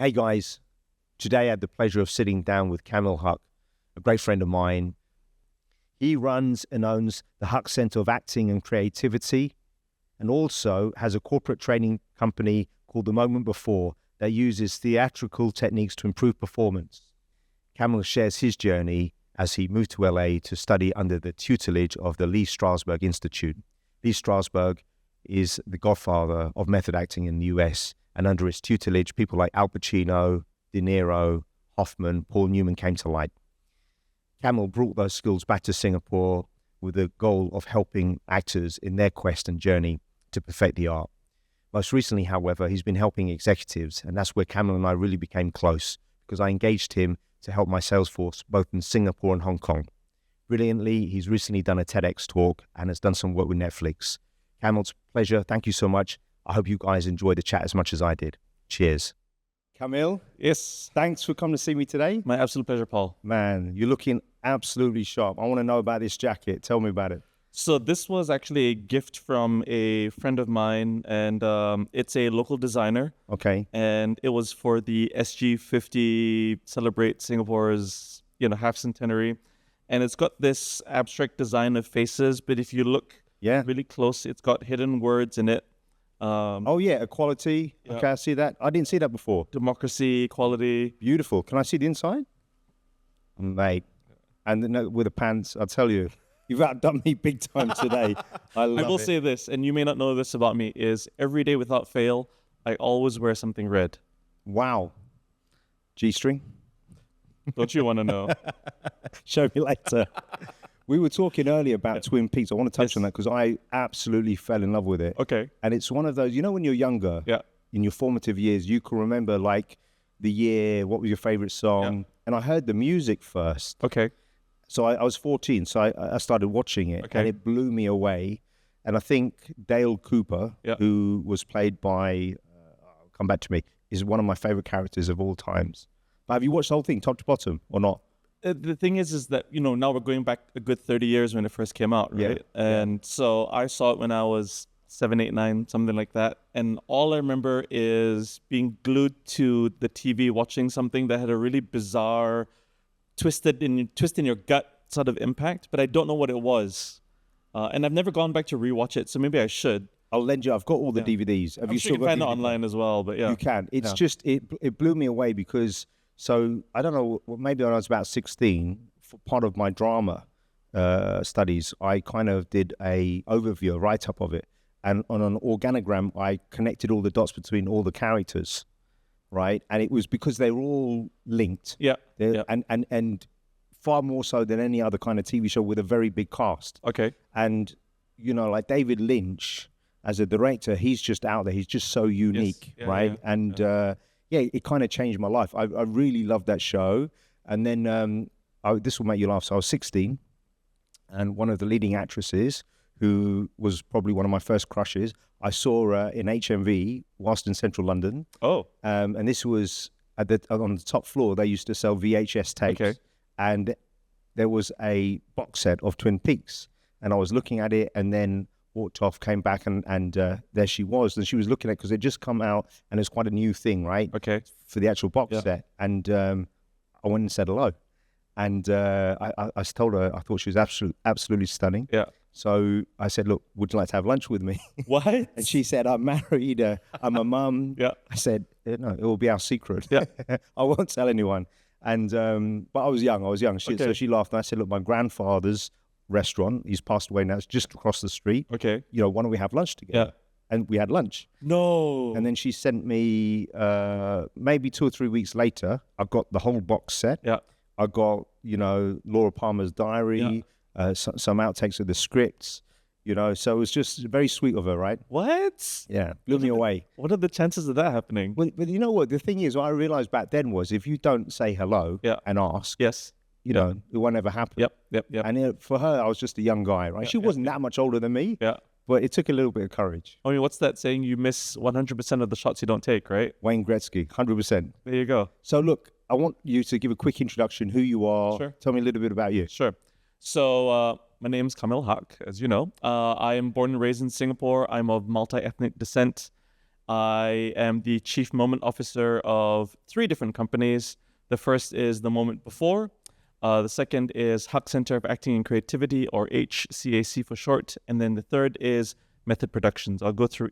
Hey guys, today I had the pleasure of sitting down with Kamil Haque, a great friend of mine. He runs and owns the Haque Center of Acting and Creativity, and also has a corporate training company called The Moment Before that uses theatrical techniques to improve performance. Kamil shares his journey as he moved to LA to study under the tutelage of the Lee Strasberg Institute. Lee Strasberg is the godfather of method acting in the US, and under his tutelage, people like Al Pacino, DeNiro, Hoffman, Paul Newman came to light. Kamil brought those skills back to Singapore with the goal of helping actors in their quest and journey to perfect the art. Most recently, however, he's been helping executives, and that's where Kamil and I really became close, because I engaged him to help my sales force both in Singapore and Hong Kong. Brilliantly, he's recently done a TEDx talk and has done some work with Netflix. Kamil, it's a pleasure. Thank you so much. I hope you guys enjoyed the chat as much as I did. Cheers. Kamil? Yes. Thanks for coming to see me today. My absolute pleasure, Paul. Man, you're looking absolutely sharp. I want to know about this jacket. Tell me about it. So this was actually a gift from a friend of mine, and it's a local designer. Okay. And it was for the SG50 celebrate Singapore's, half centenary. And it's got this abstract design of faces, but if you look really close, it's got hidden words in it. Oh yeah, equality. Yeah. Okay, I see that. I didn't see that before. Democracy, equality. Beautiful. Can I see the inside? Mate. And with the pants, I'll tell you, you've outdone me big time today. I will say this, and you may not know this about me, is every day without fail, I always wear something red. Wow. G-string? Don't you want to know? Show me later. We were talking earlier about Twin Peaks. I want to touch on that because I absolutely fell in love with it. Okay. And it's one of those, when you're younger, in your formative years, you can remember like the year, what was your favorite song? Yeah. And I heard the music first. Okay. So I was 14, so I started watching it, and it blew me away. And I think Dale Cooper, who was played by, come back to me, is one of my favorite characters of all times. But have you watched the whole thing, top to bottom, or not? The thing is that, now we're going back a good 30 years when it first came out, right? Yeah. And so I saw it when I was 7, 8, 9, something like that. And all I remember is being glued to the TV, watching something that had a really bizarre, twist in your gut sort of impact, but I don't know what it was. And I've never gone back to rewatch it, so maybe I should. I'll lend you. I've got all the DVDs. I'm sure you can find it online as well, but yeah. You can. It's just, it blew me away because... So I don't know, maybe when I was about 16, for part of my drama studies, I kind of did a overview, a write-up of it. And on an organogram, I connected all the dots between all the characters, right? And it was because they were all linked. Yeah. And far more so than any other kind of TV show with a very big cast. Okay. And, like David Lynch, as a director, he's just out there. He's just so unique, right? It kind of changed my life. I really loved that show. And then this will make you laugh. So I was 16, and one of the leading actresses, who was probably one of my first crushes, I saw her in HMV whilst in central London. Oh. And this was on the top floor. They used to sell VHS tapes. Okay. And there was a box set of Twin Peaks. And I was looking at it, and then walked off, came back, and there she was. And she was looking at it because it just come out, and it's quite a new thing, right? Okay. For the actual box set. And I went and said hello. And I told her I thought she was absolutely stunning. Yeah. So I said, look, would you like to have lunch with me? What? And she said, I'm married, I'm a mum. Yeah. I said, no, it will be our secret. Yeah. I won't tell anyone. And but I was young. So she laughed, and I said, look, my grandfather's restaurant, he's passed away now, it's just across the street. Okay. Why don't we have lunch together? Yeah. And we had lunch. No. And then she sent me, maybe 2 or 3 weeks later, I got the whole box set. Yeah. I got, Laura Palmer's diary, some outtakes of the scripts, so it was just very sweet of her, right? What? Yeah, blew me away. What are the chances of that happening? Well, but you know what? The thing is, what I realized back then was if you don't say hello and ask, it won't ever happen. Yep. And for her, I was just a young guy, right? She wasn't that much older than me. Yeah. But it took a little bit of courage. I mean, what's that saying? You miss 100% of the shots you don't take, right? Wayne Gretzky, 100%. There you go. So look, I want you to give a quick introduction, who you are. Sure. Tell me a little bit about you. Sure. So my name is Kamil Haque, as you know. I am born and raised in Singapore. I'm of multi-ethnic descent. I am the chief moment officer of 3 different companies. The first is The Moment Before. The second is Haque Center of Acting and Creativity, or HCAC for short. And then the third is Method Productions. I'll go through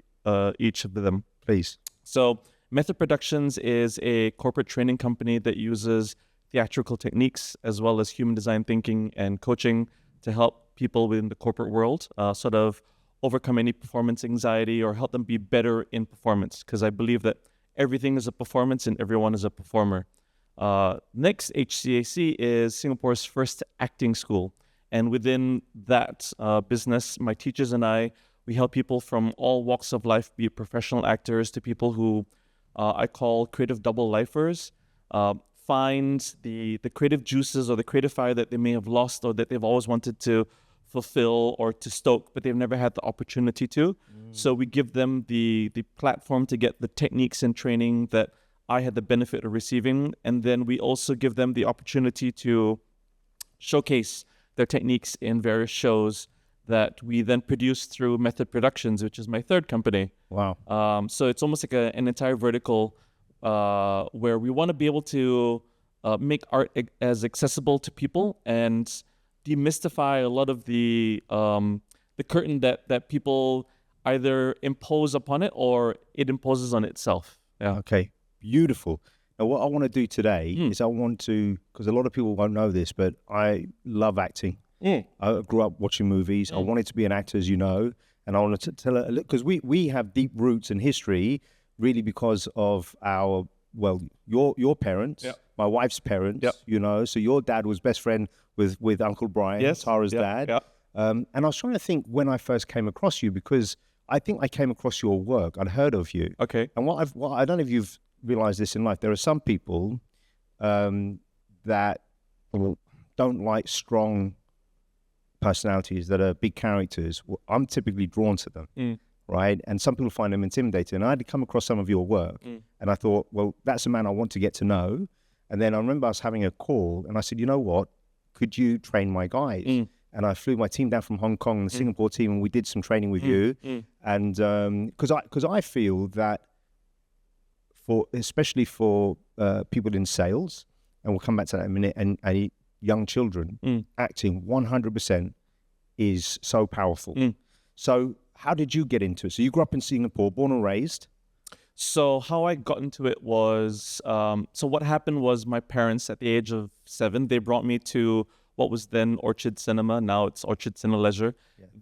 each of them. Please. So Method Productions is a corporate training company that uses theatrical techniques as well as human design thinking and coaching to help people within the corporate world sort of overcome any performance anxiety or help them be better in performance, because I believe that everything is a performance and everyone is a performer. Next, HCAC is Singapore's first acting school. And within that business, my teachers and I, we help people from all walks of life, be it professional actors to people who I call creative double lifers, find the creative juices or the creative fire that they may have lost or that they've always wanted to fulfill or to stoke, but they've never had the opportunity to. So we give them the platform to get the techniques and training that I had the benefit of receiving. And then we also give them the opportunity to showcase their techniques in various shows that we then produce through Method Productions, which is my third company. Wow. So it's almost like an entire vertical where we want to be able to make art as accessible to people and demystify a lot of the curtain that people either impose upon it or it imposes on itself. Yeah. Okay. Beautiful. Now, what I want to do today is I want to, because a lot of people won't know this, but I love acting. I grew up watching movies. I wanted to be an actor, as you know, and I wanted to tell a little, because we have deep roots in history, really because of our, well, your parents, my wife's parents, you know, so your dad was best friend with Uncle Brian, Tara's dad. And I was trying to think when I first came across you, because I think I came across your work. I'd heard of you. Okay. And what I don't know if you've realized this in life, there are some people that don't like strong personalities, that are big characters. I'm typically drawn to them, right? And some people find them intimidating. And I had come across some of your work and I thought, well, that's a man I want to get to know. And then I remember us having a call and I said, you know what, could you train my guys? And I flew my team down from Hong Kong, the Singapore team, and we did some training with you. And because I feel that especially for people in sales, and we'll come back to that in a minute, and young children, acting 100% is so powerful. So how did you get into it? So you grew up in Singapore, born and raised. So how I got into it was, so what happened was my parents at the age of 7, they brought me to what was then Orchard Cinema. Now it's Orchard Cineleisure.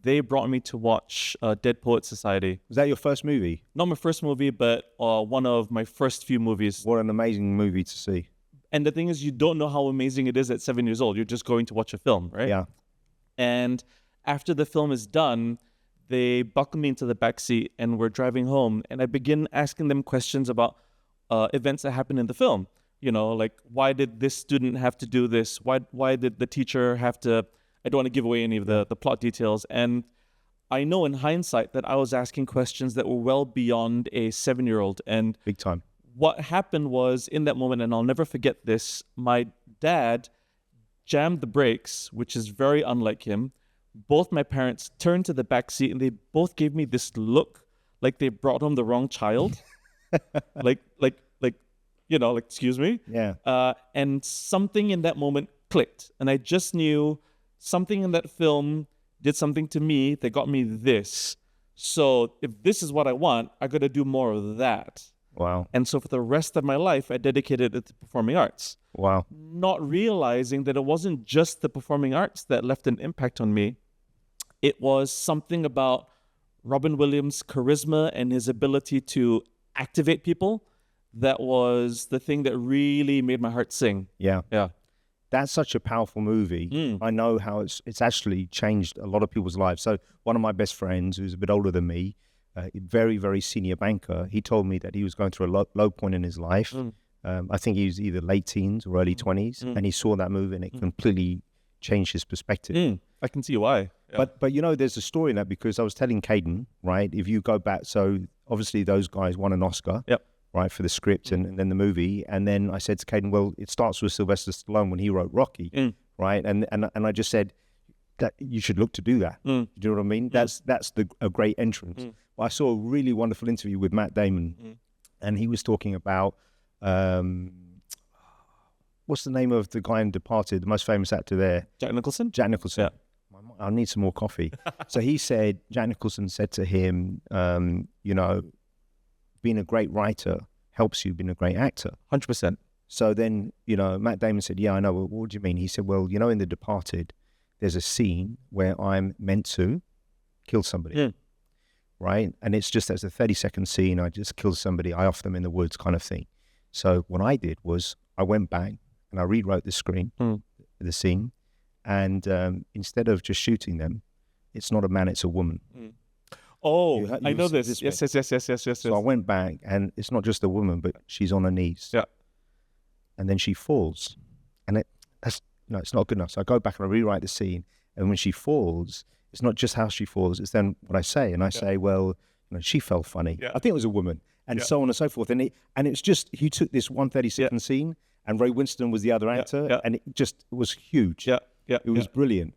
They brought me to watch Dead Poets Society. Was that your first movie? Not my first movie, but one of my first few movies. What an amazing movie to see. And the thing is, you don't know how amazing it is at 7 years old. You're just going to watch a film, right? Yeah. And after the film is done, they buckle me into the backseat and we're driving home. And I begin asking them questions about events that happened in the film. You know, like, why did this student have to do this? Why did the teacher have to... I don't want to give away any of the plot details. And I know in hindsight that I was asking questions that were well beyond a 7-year-old. And big time. What happened was, in that moment, and I'll never forget this, my dad jammed the brakes, which is very unlike him. Both my parents turned to the back seat and they both gave me this look like they brought home the wrong child. like, you know, like, excuse me? Yeah. And something in that moment clicked. And I just knew something in that film did something to me that got me this. So if this is what I want, I got to do more of that. Wow. And so for the rest of my life, I dedicated it to performing arts. Wow. Not realizing that it wasn't just the performing arts that left an impact on me. It was something about Robin Williams' charisma and his ability to activate people that was the thing that really made my heart sing. Yeah. Yeah. That's such a powerful movie. I know how it's actually changed a lot of people's lives. So one of my best friends, who's a bit older than me, very, very senior banker, he told me that he was going through a low point in his life. I think he was either late teens or early 20s, and he saw that movie and it completely changed his perspective. I can see why. Yeah. But you know, there's a story in that, because I was telling Caden, right, if you go back, so obviously those guys won an Oscar. Right, for the script and then the movie. And then I said to Caden, well, it starts with Sylvester Stallone when he wrote Rocky, right? And I just said, that you should look to do that. Do you know what I mean? That's a great entrance. But I saw a really wonderful interview with Matt Damon, and he was talking about what's the name of the guy in Departed, the most famous actor there? Jack Nicholson. Yeah. I need some more coffee. So he said, Jack Nicholson said to him, you know, being a great writer helps you being a great actor. 100%. So then, you know, Matt Damon said, yeah, I know. Well, what do you mean? He said, well, you know, in The Departed, there's a scene where I'm meant to kill somebody, right? And it's just as a 30-second scene, I just kill somebody, I off them in the woods kind of thing. So what I did was I went back and I rewrote the scene. And instead of just shooting them, it's not a man, it's a woman. Oh, I know this. Yes. So I went back, and it's not just a woman, but she's on her knees. Yeah. And then she falls. And it's not good enough. So I go back and I rewrite the scene. And when she falls, it's not just how she falls, it's then what I say. And I say, well, you know, she fell funny. Yeah. I think it was a woman. And so on and so forth. And it's just, he took this 130-second scene, and Ray Winston was the other actor, and it was huge. It was brilliant.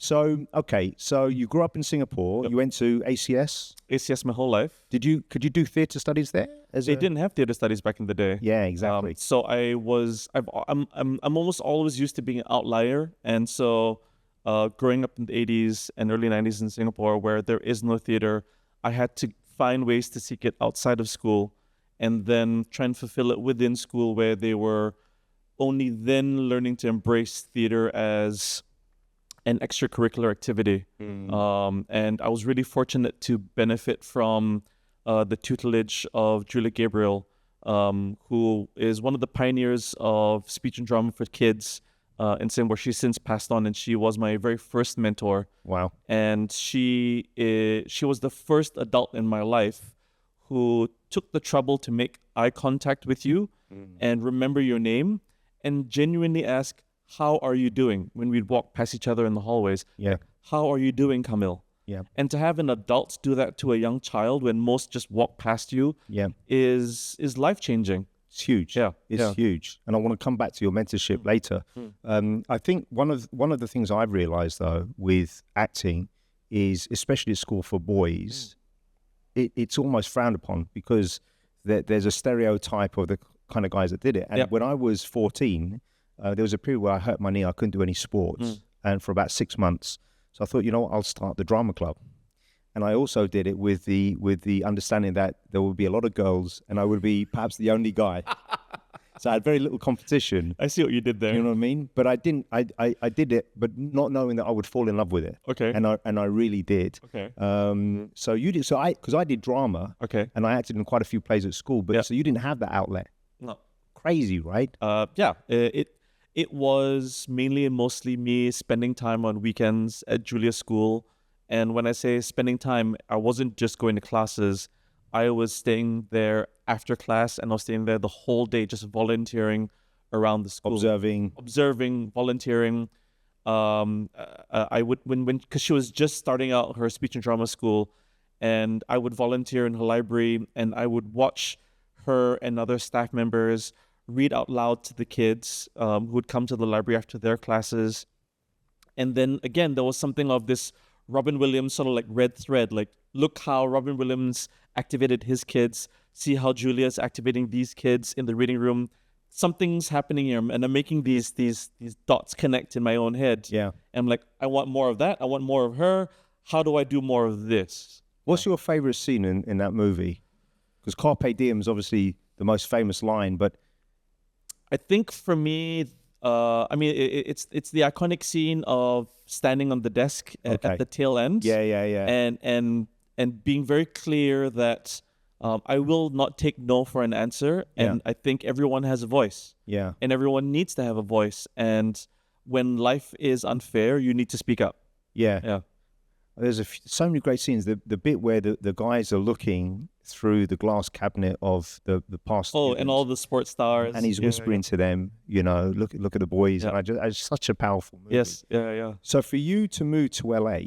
So, okay, so you grew up in Singapore. You went to ACS? ACS my whole life. Could you do theatre studies there? They didn't have theatre studies back in the day. Yeah, exactly. So I'm almost always used to being an outlier. And so growing up in the 80s and early 90s in Singapore, where there is no theatre, I had to find ways to seek it outside of school and then try and fulfill it within school, where they were only then learning to embrace theater as an extracurricular activity. And I was really fortunate to benefit from the tutelage of Julia Gabriel, who is one of the pioneers of speech and drama for kids in Singapore. She's since passed on, and she was my very first mentor. Wow. And she was the first adult in my life who took the trouble to make eye contact with you and remember your name and genuinely ask, how are you doing? When we'd walk past each other in the hallways. Yeah. How are you doing, Kamil? Yeah. And to have an adult do that to a young child when most just walk past you is life-changing. It's huge. It's huge. And I want to come back to your mentorship later. I think one of the things I've realized, though, with acting is, especially at school for boys, it's almost frowned upon because there's a stereotype of the kind of guys that did it. And when I was 14, there was a period where I hurt my knee. I couldn't do any sports, and for about 6 months. So I thought, you know what, I'll start the drama club. And I also did it with the understanding that there would be a lot of girls, and I would be perhaps the only guy. So I had very little competition. I see what you did there. You know what I mean? But I didn't. I did it, but not knowing that I would fall in love with it. Okay. And I really did. Okay. So you did. So because I did drama. Okay. And I acted in quite a few plays at school. But so you didn't have that outlet. No. Crazy, right? Yeah. It was mainly and mostly me spending time on weekends at Julia's school. And when I say spending time, I wasn't just going to classes. I was staying there after class, and I was staying there the whole day, just volunteering around the school. Observing, volunteering. I would, because she was just starting out her speech and drama school, and I would volunteer in her library, and I would watch her and other staff members read out loud to the kids who would come to the library after their classes. And then again, there was something of this Robin Williams sort of like red thread, like, look how Robin Williams activated his kids, see how Julia's activating these kids in the reading room. Something's happening here, and I'm making these dots connect in my own head. Yeah. And I'm like, I want more of that. I want more of her. How do I do more of this? What's your favorite scene in that movie? Because Carpe Diem is obviously the most famous line, but I think for me, it's the iconic scene of standing on the desk at the tail end. Yeah. And being very clear that I will not take no for an answer. And I think everyone has a voice. Yeah. And everyone needs to have a voice. And when life is unfair, you need to speak up. Yeah. Yeah. There's so many great scenes. The bit where the guys are looking through the glass cabinet of the past. Oh, and all the sports stars. And he's whispering to them, you know, look at the boys. Yeah. And it's such a powerful movie. Yes, yeah. So for you to move to LA,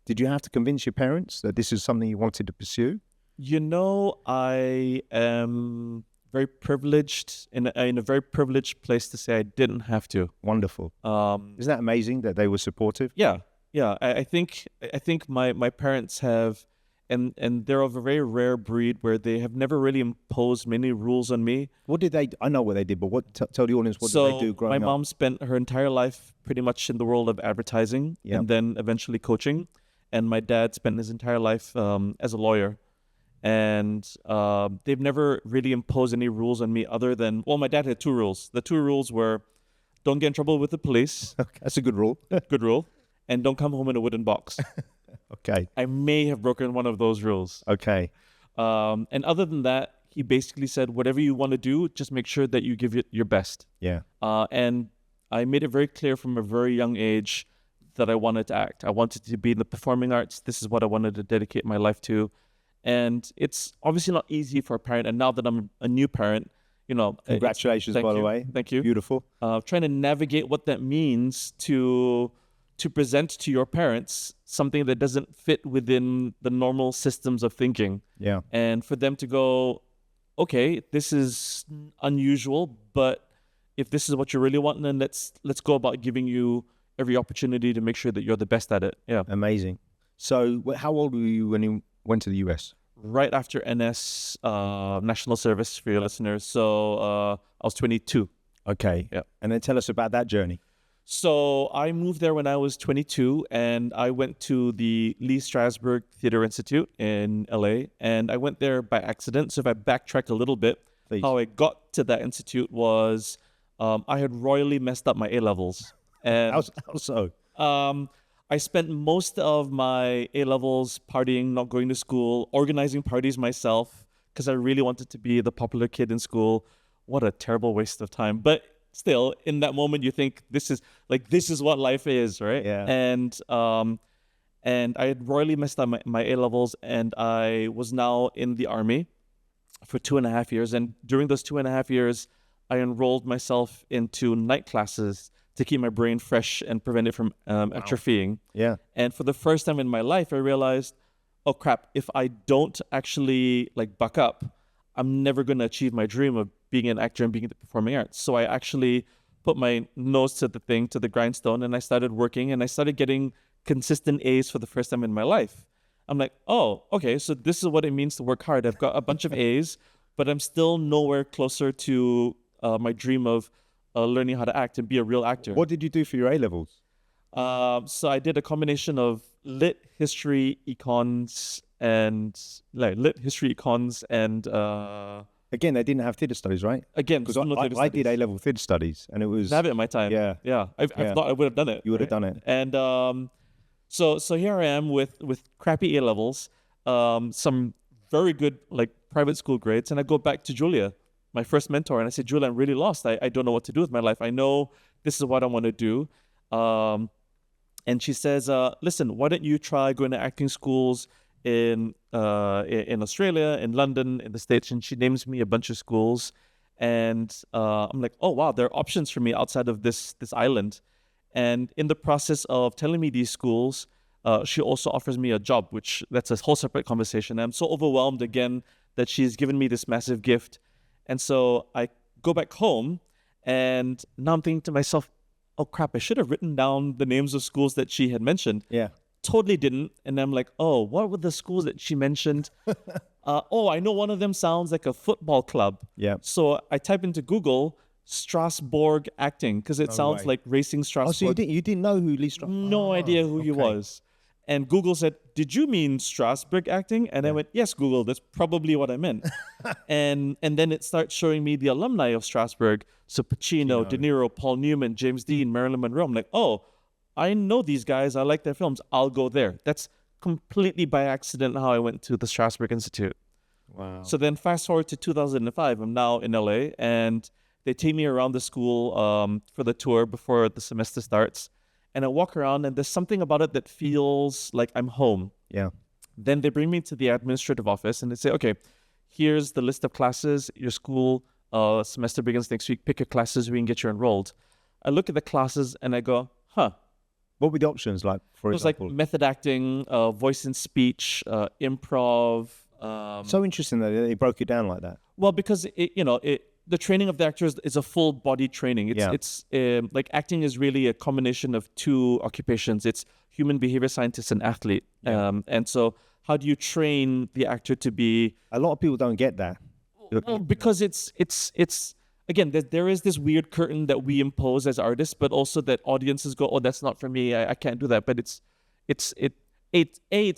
did you have to convince your parents that this is something you wanted to pursue? You know, I am very privileged, in a very privileged place to say I didn't have to. Wonderful. Isn't that amazing that they were supportive? Yeah. I think my parents have, and they're of a very rare breed where they have never really imposed many rules on me. What did they? I know what they did, but tell the audience what did they do growing up? My mom spent her entire life pretty much in the world of advertising, and then eventually coaching, and my dad spent his entire life as a lawyer. And they've never really imposed any rules on me other than, well, my dad had 2 rules. The 2 rules were, don't get in trouble with the police. That's a good rule. Good rule. And don't come home in a wooden box. Okay. I may have broken one of those rules. Okay. And other than that, he basically said, whatever you want to do, just make sure that you give it your best. Yeah. And I made it very clear from a very young age that I wanted to act. I wanted to be in the performing arts. This is what I wanted to dedicate my life to. And it's obviously not easy for a parent. And now that I'm a new parent, Congratulations, by the way. Thank you. Beautiful. Trying to navigate what that means to present to your parents something that doesn't fit within the normal systems of thinking. Yeah. And for them to go, okay, this is unusual, but if this is what you really want, then let's go about giving you every opportunity to make sure that you're the best at it. Yeah. Amazing. So how old were you when you went to the US? Right after NS, National Service for your listeners. So I was 22. Okay. Yeah. And then tell us about that journey. So I moved there when I was 22, and I went to the Lee Strasberg Institute in LA, and I went there by accident. So if I backtrack a little bit, Please. How I got to that institute was I had royally messed up my A-levels. And How so? I spent most of my A-levels partying, not going to school, organizing parties myself, because I really wanted to be the popular kid in school. What a terrible waste of time. But still, in that moment, you think this is what life is, right? Yeah. And I had royally messed up my A-levels, and I was now in the Army for 2.5 years. And during those 2.5 years, I enrolled myself into night classes to keep my brain fresh and prevent it from atrophying. Yeah. And for the first time in my life, I realized, oh crap, if I don't actually buck up, I'm never going to achieve my dream of being an actor and being in the performing arts. So I actually put my nose to the grindstone, and I started working, and I started getting consistent A's for the first time in my life. I'm like, oh, okay, so this is what it means to work hard. I've got a bunch of A's, but I'm still nowhere closer to my dream of learning how to act and be a real actor. What did you do for your A-levels? So I did a combination of lit, history, econs, and Again, they didn't have theatre studies, right? Again, because I did A-level theatre studies, and it was... Have it in my time. Yeah. I thought I would have done it. You would have done it. And so here I am with crappy A-levels, some very good private school grades, and I go back to Julia, my first mentor, and I said, Julia, I'm really lost. I don't know what to do with my life. I know this is what I want to do. And she says, listen, why don't you try going to acting schools in Australia, in London, in the States? And she names me a bunch of schools. And I'm like, oh, wow, there are options for me outside of this island. And in the process of telling me these schools, she also offers me a job, which that's a whole separate conversation. I'm so overwhelmed again that she's given me this massive gift. And so I go back home, and now I'm thinking to myself, oh crap, I should have written down the names of schools that she had mentioned. Yeah. Totally didn't. And I'm like, oh, what were the schools that she mentioned? I know one of them sounds like a football club. Yeah. So I type into Google Strasberg acting, because it sounds like Racing Strasbourg. Oh, so you didn't know who Lee Strasberg? No idea who he was. And Google said, did you mean Strasberg acting? And I went, yes, Google, that's probably what I meant. and then it starts showing me the alumni of Strasberg. So Pacino, DeNiro, Paul Newman, James Dean, Marilyn Monroe. I'm like, oh, I know these guys. I like their films. I'll go there. That's completely by accident how I went to the Strasberg Institute. Wow. So then fast forward to 2005. I'm now in LA, and they take me around the school for the tour before the semester starts. And I walk around, and there's something about it that feels like I'm home. Yeah. Then they bring me to the administrative office, and they say, okay, here's the list of classes. Your school semester begins next week. Pick your classes. We can get you enrolled. I look at the classes, and I go, huh. What were the options like, for example? It was like method acting, voice and speech, improv. So interesting that they broke it down like that. Well, because the training of the actors is a full body training. It's like acting is really a combination of two occupations. It's human behavior scientist and athlete. And so how do you train the actor to be... A lot of people don't get that. Well, because it's again, there is this weird curtain that we impose as artists, but also that audiences go, oh, that's not for me. I can't do that. But it's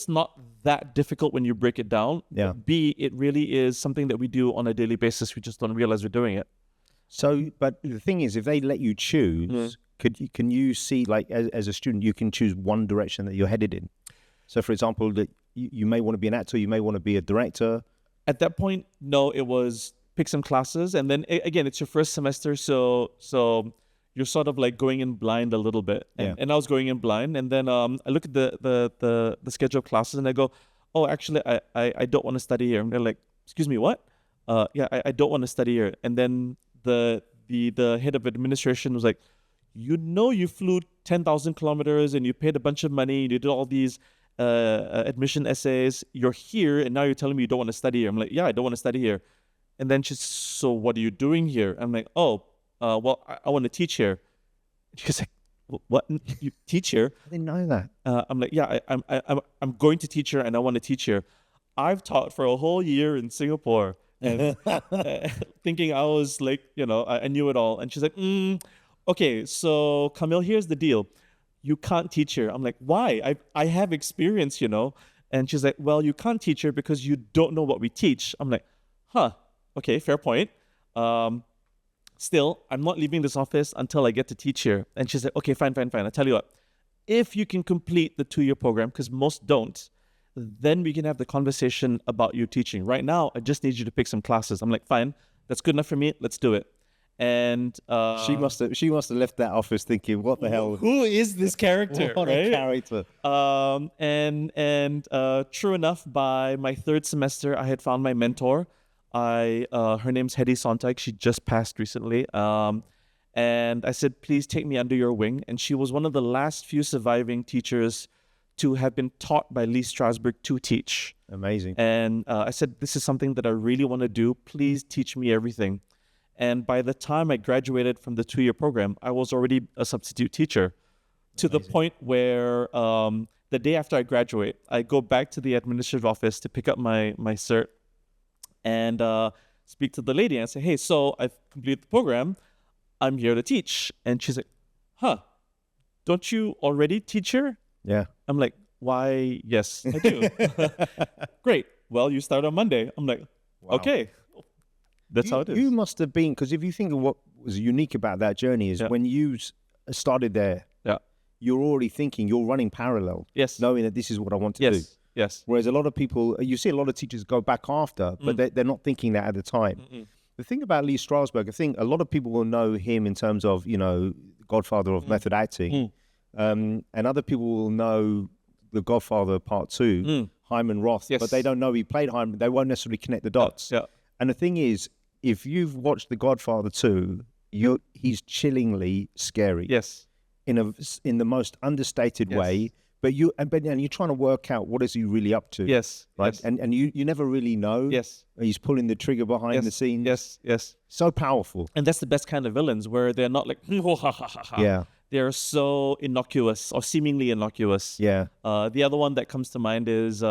not that difficult when you break it down. Yeah. B, it really is something that we do on a daily basis. We just don't realize we're doing it. So, but the thing is, if they let you choose, can you see, like, as a student, you can choose one direction that you're headed in? So, for example, that you may want to be an actor, you may want to be a director. At that point, no, it was pick some classes. And then, again, it's your first semester, so you're sort of like going in blind a little bit. And I was going in blind. And then I look at the schedule of classes and I go, oh, actually, I don't want to study here. And they're like, excuse me, what? I don't want to study here. And then the head of administration was like, you flew 10,000 kilometers and you paid a bunch of money and you did all these admission essays. You're here and now you're telling me you don't want to study here. I'm like, yeah, I don't want to study here. And then she's, so what are you doing here? I'm like, well, I want to teach here. She's like, what? You teach here? I didn't know that. I'm like, yeah, I'm going to teach here and I want to teach here. I've taught for a whole year in Singapore and thinking I was like, I knew it all. And she's like, okay, so Kamil, here's the deal. You can't teach here. I'm like, why? I have experience, And she's like, well, you can't teach here because you don't know what we teach. I'm like, okay, fair point. Still, I'm not leaving this office until I get to teach here. And she's like, okay, fine. I tell you what, if you can complete the 2-year program, because most don't, then we can have the conversation about you teaching. Right now, I just need you to pick some classes. I'm like, fine, that's good enough for me. Let's do it. And she must have left that office thinking, what the hell? Who is this character? What a character. And true enough, by my 3rd semester, I had found my mentor. Her name's Hedy Sontag. She just passed recently. And I said, please take me under your wing. And she was one of the last few surviving teachers to have been taught by Lee Strasberg to teach. Amazing. And I said, this is something that I really want to do. Please teach me everything. And by the time I graduated from the 2-year program, I was already a substitute teacher. To the point where the day after I graduate, I go back to the administrative office to pick up my cert and speak to the lady and say, hey, so I've completed the program. I'm here to teach. And she's like, don't you already teach here? Yeah. I'm like, why? Yes, I do. Great. Well, you start on Monday. I'm like, wow. Okay. That's how it is. You must have been, because if you think of what was unique about that journey is when you started there, you're already thinking, you're running parallel. Yes. Knowing that this is what I want to do. Yes. Whereas a lot of people, you see a lot of teachers go back after, but they're not thinking that at the time. The thing about Lee Strasberg, I think a lot of people will know him in terms of, Godfather of method acting. And other people will know The Godfather Part 2, Hyman Roth, but they don't know he played Hyman. They won't necessarily connect the dots. Yeah. And the thing is, if you've watched The Godfather 2, he's chillingly scary. Yes. In the most understated way. But you're trying to work out what is he really up to. Yes. Right. Yes. And you never really know. Yes. He's pulling the trigger behind the scenes. Yes. So powerful. And that's the best kind of villains, where they're not like, yeah. They're so innocuous or seemingly innocuous. Yeah. The other one that comes to mind is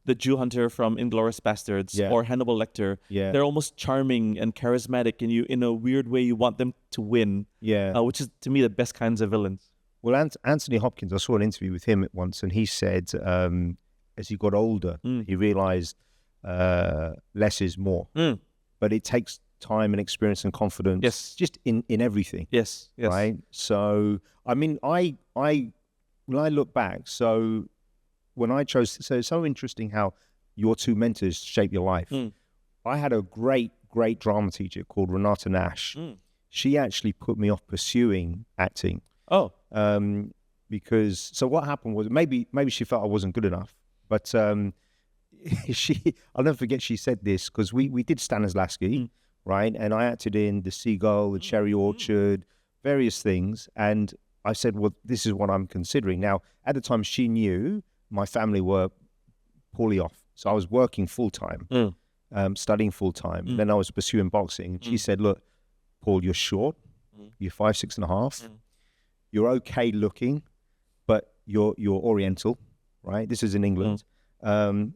the Jew hunter from Inglourious Bastards or Hannibal Lecter. Yeah. They're almost charming and charismatic, and in a weird way, you want them to win. Yeah. Which is, to me, the best kinds of villains. Well, Anthony Hopkins, I saw an interview with him once, and he said as he got older, he realized less is more. But it takes time and experience and confidence just in everything. Yes. Right? So, I mean, when I look back, so when I chose, so it's so interesting how your 2 mentors shape your life. I had a great drama teacher called Renata Nash. She actually put me off pursuing acting. Oh. Because, so what happened was, maybe she felt I wasn't good enough, but I'll never forget she said this, because we did Stanislavski, right? And I acted in The Seagull, The Cherry Orchard, various things. And I said, well, this is what I'm considering. Now, at the time, she knew my family were poorly off. So I was working full-time, studying full-time. Then I was pursuing boxing. She said, look, Paul, you're short. You're 5'6.5". You're okay looking, but you're Oriental, right? This is in England.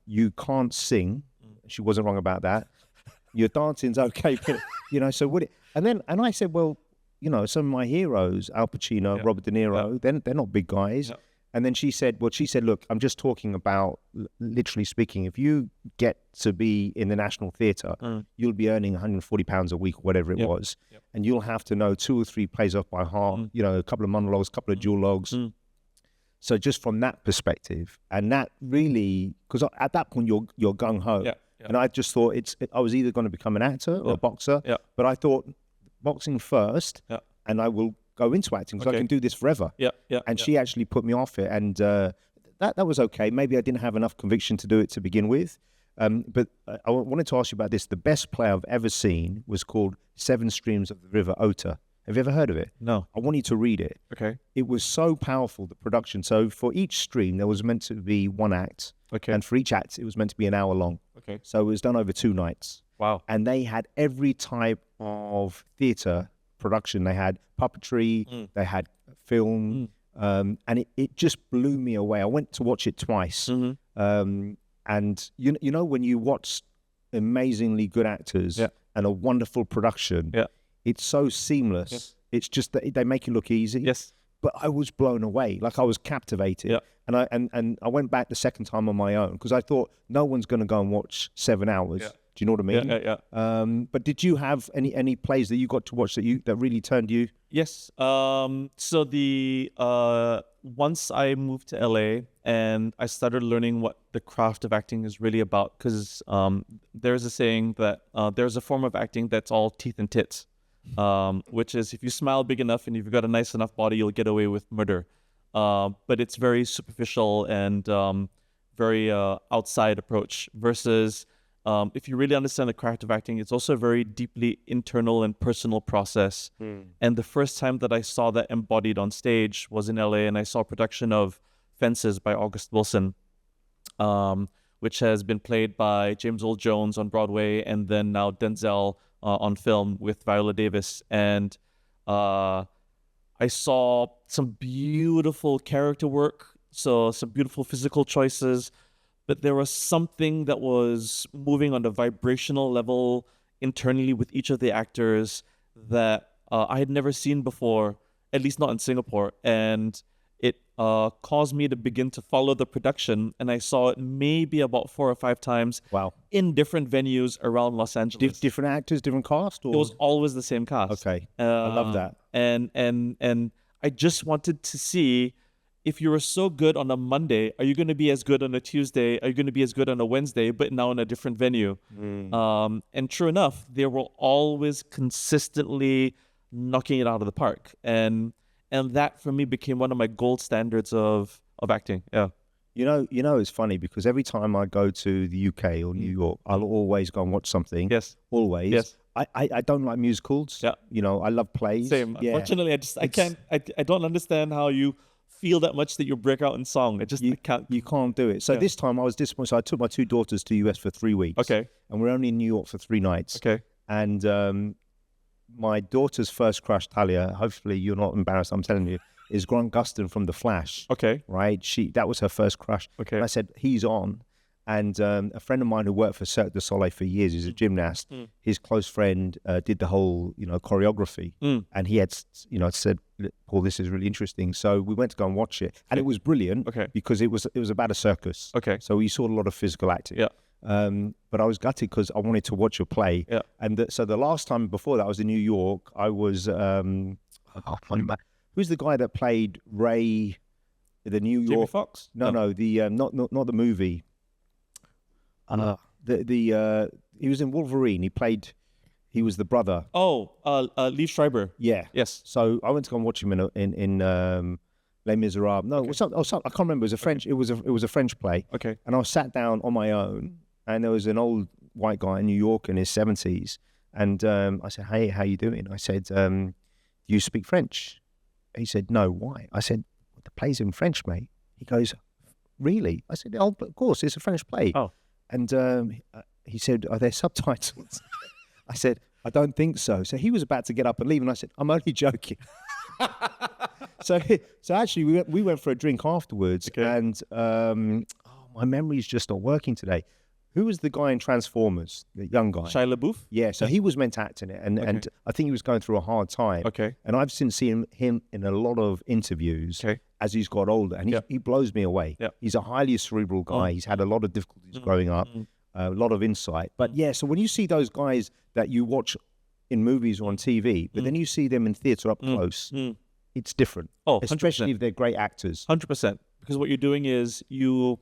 You can't sing. She wasn't wrong about that. Your dancing's okay, but so and I said, well, some of my heroes, Al Pacino, Robert DeNiro, they're not big guys. Yeah. And then she said, look, I'm just talking about, literally speaking, if you get to be in the National Theatre, you'll be earning £140 a week, whatever it was. Yep. And you'll have to know 2 or 3 plays off by heart, a couple of monologues, a couple of duologues. So just from that perspective, and that really, because at that point you're gung-ho. Yeah. Yeah. And I just thought I was either going to become an actor or a boxer, but I thought boxing first, and I will go into acting because I can do this forever. And she actually put me off it, and that was okay. Maybe I didn't have enough conviction to do it to begin with. But I wanted to ask you about this. The best play I've ever seen was called Seven Streams of the River Ota. Have you ever heard of it? No. I want you to read it. Okay. It was so powerful, the production. So for each stream, there was meant to be 1 act. Okay. And for each act, it was meant to be an hour long. Okay. So it was done over 2 nights. Wow. And they had every type of theatre production. They had puppetry, they had film, and it just blew me away. I went to watch it twice. And when you watch amazingly good actors and a wonderful production, it's so seamless. Yes. It's just that they make it look easy. Yes. But I was blown away. Like, I was captivated. Yeah. And I went back the second time on my own because I thought no one's going to go and watch 7 hours. Yeah. Do you know what I mean? Yeah. But did you have any plays that you got to watch that really turned you? Yes. So once I moved to LA and I started learning what the craft of acting is really about, because there's a saying that there's a form of acting that's all teeth and tits, which is if you smile big enough and if you've got a nice enough body, you'll get away with murder. But it's very superficial and very outside approach versus if you really understand the craft of acting, it's also a very deeply internal and personal process. And the first time that I saw that embodied on stage was in LA, and I saw a production of Fences by August Wilson, which has been played by James Earl Jones on Broadway, and then now Denzel on film with Viola Davis. And I saw some beautiful character work, so some beautiful physical choices, but there was something that was moving on a vibrational level internally with each of the actors that I had never seen before, at least not in Singapore. And it caused me to begin to follow the production, and I saw it maybe about 4 or 5 times. Wow. In different venues around Los Angeles. Different actors, different cast? Or? It was always the same cast. Okay. I love that. And I just wanted to see, if you were so good on a Monday, are you going to be as good on a Tuesday? Are you going to be as good on a Wednesday, but now in a different venue? And true enough, they were always consistently knocking it out of the park. And that for me became one of my gold standards of acting. Yeah. It's funny because every time I go to the UK or New York, I'll always go and watch something. Yes. Always. Yes. I don't like musicals. Yeah. I love plays. Same. Yeah. Unfortunately, I don't understand how you feel that much that you break out in song. I can't. You can't do it. So this time I was disappointed. So I took my 2 daughters to US for 3 weeks. Okay. And we're only in New York for 3 nights. Okay. And my daughter's first crush, Talia, hopefully you're not embarrassed, I'm telling you, is Grant Gustin from The Flash. Okay. Right? That was her first crush. Okay. And I said, he's on. And a friend of mine who worked for Cirque du Soleil for years, he's a gymnast, his close friend did the whole, choreography. And he had, said, Paul, this is really interesting. So we went to go and watch it. And it was brilliant because it was about a circus. Okay. So you saw a lot of physical acting. Yeah. But I was gutted because I wanted to watch your play. Yeah. And so the last time before that I was in New York, I was, who's the guy that played Ray, the New York? Jamie Foxx? No, not the movie. He was in Wolverine. He was the brother. Oh, Lee Strasberg. Yeah. Yes. So I went to go and watch him in Les Miserables. No, I can't remember. It was a French. It was a French play. Okay. And I was sat down on my own, and there was an old white guy in New York in his 70s, and I said, "Hey, how you doing?" I said, "Do you speak French?" He said, "No, why?" I said, "The play's in French, mate." He goes, "Really?" I said, "Oh, of course, it's a French play." Oh. And he said, "Are there subtitles?" I said, "I don't think so." So he was about to get up and leave, and I said, "I'm only joking." so actually, we went for a drink afterwards, and my memory's just not working today. Who was the guy in Transformers, the young guy? Shia LaBeouf? Yeah, so he was meant to act in it, and I think he was going through a hard time. Okay. And I've since seen him in a lot of interviews as he's got older, and he blows me away. Yeah. He's a highly cerebral guy. He's had a lot of difficulties growing up, a lot of insight. But yeah, so when you see those guys that you watch in movies or on TV, but then you see them in theatre up close, it's different. Oh, 100%. Especially if they're great actors. 100%. Because what you're doing is you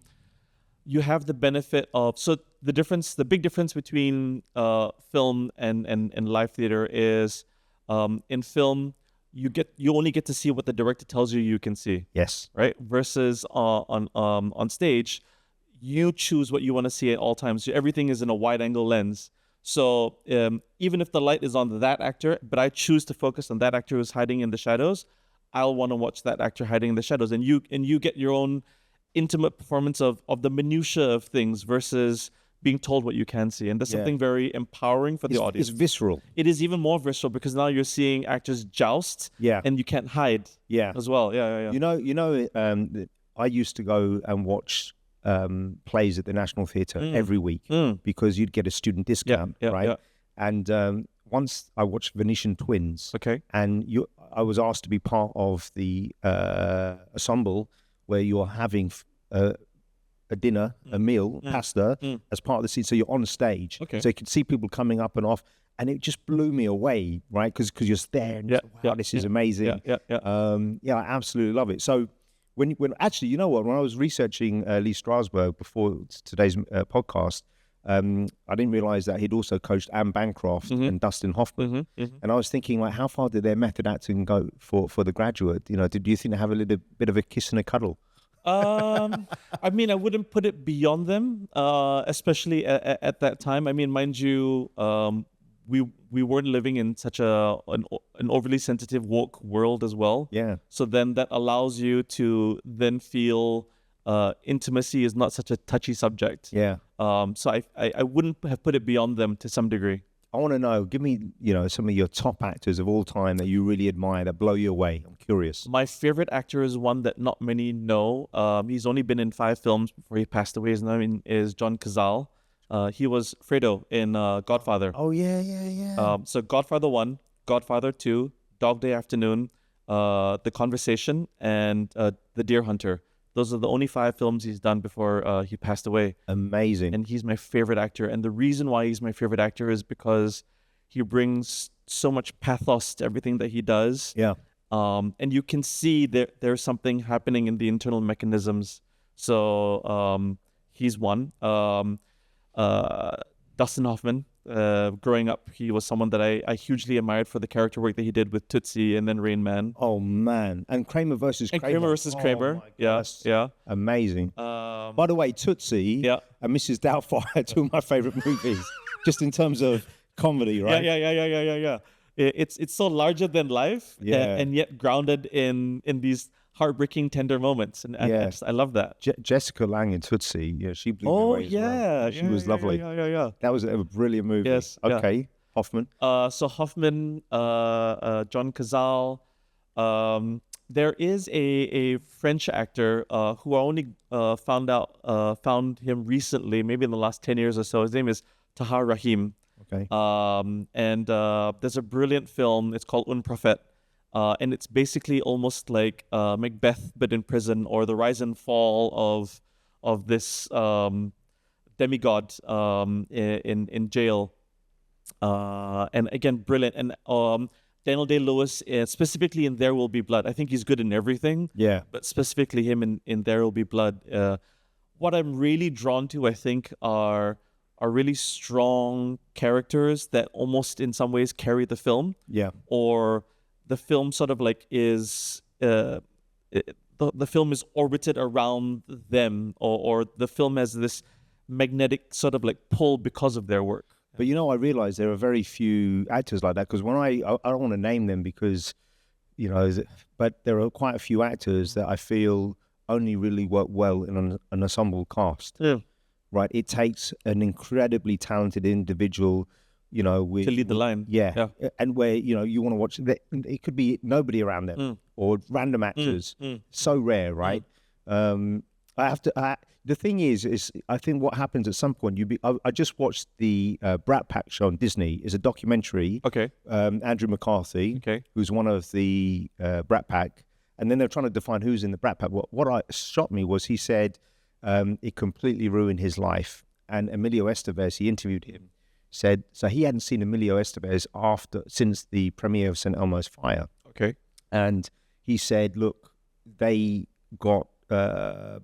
have the benefit of, so the big difference between film and live theater is in film you only get to see what the director tells you can see. Yes. Right? Versus on stage, you choose what you want to see at all times. So everything is in a wide angle lens. So even if the light is on that actor, but I choose to focus on that actor who's hiding in the shadows, I'll want to watch that actor hiding in the shadows, and you get your own intimate performance of the minutia of things versus being told what you can see. And that's something very empowering for the audience. It's visceral. It is even more visceral because now you're seeing actors joust and you can't hide as well. Yeah. You know, I used to go and watch plays at the National Theatre every week because you'd get a student discount, right? Yeah. And once I watched Venetian Twins, and I was asked to be part of the ensemble where you're having a dinner, a meal, pasta, as part of the scene. So you're on stage. So you can see people coming up and off. And it just blew me away, right? Because you're there and wow, this is amazing. I absolutely love it. So when actually, you know what? When I was researching Lee Strasberg before today's podcast, I didn't realize that he'd also coached Anne Bancroft and Dustin Hoffman. And I was thinking, like, how far did their method acting go for The Graduate? You know, do you think they have a little bit of a kiss and a cuddle? I mean, I wouldn't put it beyond them, especially at that time. I mean, mind you, we weren't living in such an overly sensitive, woke world as well. Yeah. So then that allows you to then feel intimacy is not such a touchy subject. Yeah. So I wouldn't have put it beyond them to some degree. I want to know, give me, some of your top actors of all time that you really admire, that blow you away. I'm curious. My favorite actor is one that not many know. He's only been in 5 films before he passed away. His name is John Cazale. He was Fredo in Godfather. Oh, yeah. So Godfather 1, Godfather 2, Dog Day Afternoon, The Conversation, and The Deer Hunter. Those are the only 5 films he's done before he passed away. Amazing. And he's my favorite actor. And the reason why he's my favorite actor is because he brings so much pathos to everything that he does. Yeah. And you can see there's something happening in the internal mechanisms. So he's one. Dustin Hoffman. Growing up, he was someone that I hugely admired for the character work that he did with Tootsie and then Rain Man. Oh man! And Kramer versus Kramer. Kramer. Yeah. Amazing. By the way, Tootsie and Mrs. Doubtfire, 2 of my favorite movies, just in terms of comedy, right? Yeah. It's so larger than life, and yet grounded in these heartbreaking, tender moments, and I love that. Jessica Lange in Tootsie, she blew me away as well. She was lovely. Yeah. That was a brilliant movie. Yes. Okay. Yeah. Hoffman. So Hoffman, John Cazale. There is a French actor who I only found him recently, maybe in the last 10 years or so. His name is Tahar Rahim. Okay. And there's a brilliant film. It's called Un Prophète. And it's basically almost like Macbeth, but in prison, or the rise and fall of this demigod in jail. And again, brilliant. And Daniel Day-Lewis, specifically in There Will Be Blood. I think he's good in everything. Yeah. But specifically him in There Will Be Blood. What I'm really drawn to, I think, are really strong characters that almost in some ways carry the film. Yeah. Or the film sort of like is the film is orbited around them, or the film has this magnetic sort of like pull because of their work. But I realize there are very few actors like that, because when I don't want to name them because but there are quite a few actors that I feel only really work well in an ensemble cast. Yeah. Right, it takes an incredibly talented individual you know, to lead the line. Yeah. And where, you know, you want to watch, it could be nobody around them or random actors. So rare, right? The thing is I think what happens at some point, I just watched the Brat Pack show on Disney. It's a documentary. Okay. Andrew McCarthy, who's one of the Brat Pack. And then they're trying to define who's in the Brat Pack. What shocked me was he said it completely ruined his life. And Emilio Estevez, he interviewed him, said, so he hadn't seen Emilio Estevez since the premiere of St. Elmo's Fire. Okay. And he said, look, they got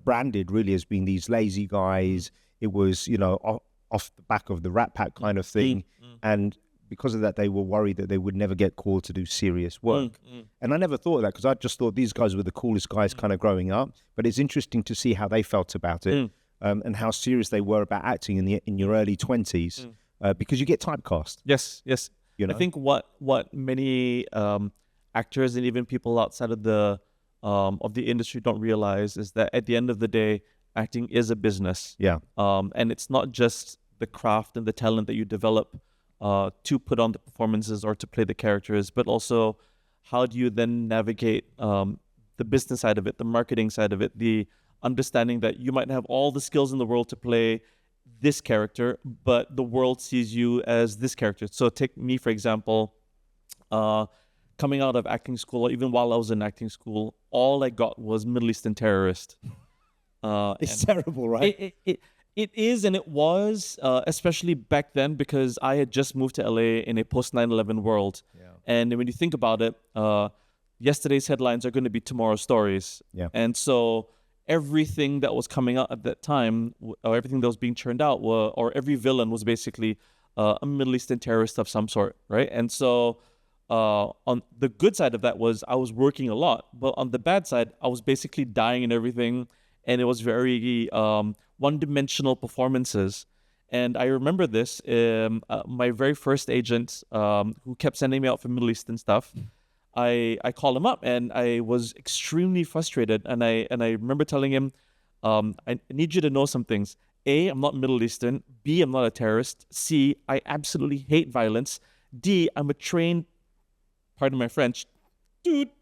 branded really as being these lazy guys. It was, you know, off the back of the Rat Pack kind of thing. And because of that, they were worried that they would never get called to do serious work. And I never thought of that, because I just thought these guys were the coolest guys kind of growing up. But it's interesting to see how they felt about it and how serious they were about acting in your early 20s because you get typecast. Yes. You know? I think what many actors and even people outside of the industry don't realize is that at the end of the day, acting is a business. Yeah. And it's not just the craft and the talent that you develop to put on the performances or to play the characters, but also how do you then navigate the business side of it, the marketing side of it, the understanding that you might have all the skills in the world to play this character, but the world sees you as this character. So take me, for example, coming out of acting school, or even while I was in acting school, all I got was Middle Eastern terrorist. It's terrible, right? It is, and it was, especially back then, because I had just moved to LA in a post 9/11 world. Yeah. And when you think about it, yesterday's headlines are going to be tomorrow's stories. Yeah. And so everything that was coming out at that time, or everything that was being churned out, or every villain was basically a Middle Eastern terrorist of some sort, right? And so on the good side of that was I was working a lot, but on the bad side, I was basically dying and everything, and it was very one-dimensional performances. And I remember this, my very first agent who kept sending me out for Middle Eastern stuff, I called him up and I was extremely frustrated. And I remember telling him, I need you to know some things. A, I'm not Middle Eastern. B, I'm not a terrorist. C, I absolutely hate violence. D, I'm a trained, pardon my French,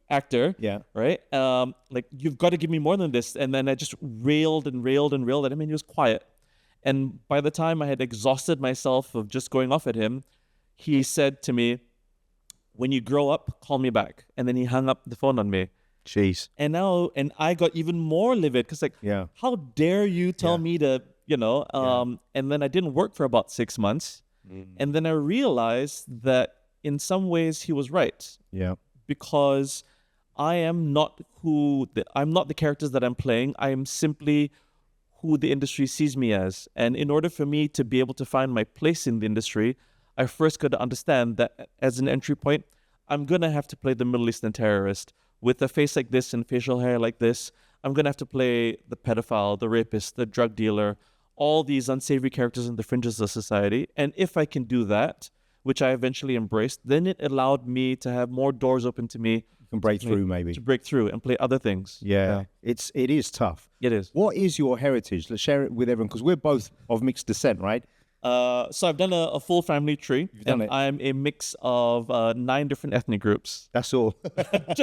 actor. Yeah. Right? Like, you've got to give me more than this. And then I just railed at him, and he was quiet. And by the time I had exhausted myself of just going off at him, he said to me, when you grow up, call me back. And then he hung up the phone on me. Jeez. And I got even more livid because, how dare you tell me to, and then I didn't work for about 6 months. And then I realized that in some ways he was right. Yeah. Because I'm not the characters that I'm playing. I am simply who the industry sees me as. And in order for me to be able to find my place in the industry, I first got to understand that as an entry point, I'm going to have to play the Middle Eastern terrorist with a face like this and facial hair like this. I'm going to have to play the pedophile, the rapist, the drug dealer, all these unsavory characters in the fringes of society. And if I can do that, which I eventually embraced, then it allowed me to have more doors open to me. You can break through, maybe. To break through and play other things. Yeah. It is tough. It is. What is your heritage? Let's share it with everyone, because we're both of mixed descent, right? So I've done a full family tree. You've done it. I'm a mix of 9 different ethnic groups. That's all.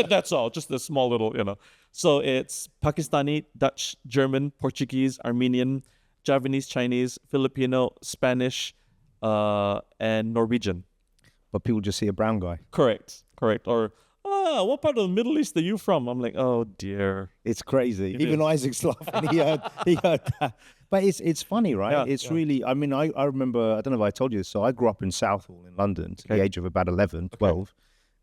That's all. Just a small little, So it's Pakistani, Dutch, German, Portuguese, Armenian, Javanese, Chinese, Filipino, Spanish, and Norwegian. But people just see a brown guy. Correct. Or, what part of the Middle East are you from? I'm like, oh dear. It's crazy. Even Isaac's laughing. He heard that. But it's funny, right? Yeah, it's really, I mean, I remember, I don't know if I told you this, so I grew up in Southall in London to the age of about 11, 12. Okay.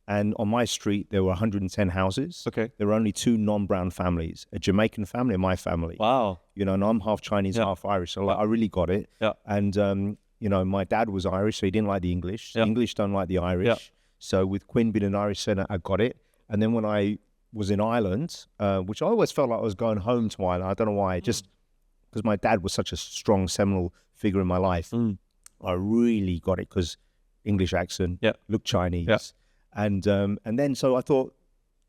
And on my street, there were 110 houses. Okay. There were only 2 non-brown families, a Jamaican family and my family. Wow. And I'm half Chinese, half Irish. So I really got it. Yeah. And, my dad was Irish, so he didn't like the English. Yeah. The English don't like the Irish. Yeah. So with Quinn being an Irish centre, I got it. And then when I was in Ireland, which I always felt like I was going home to Ireland, I don't know why, just because my dad was such a strong seminal figure in my life, I really got it because English accent, looked Chinese. Yeah. And then so I thought,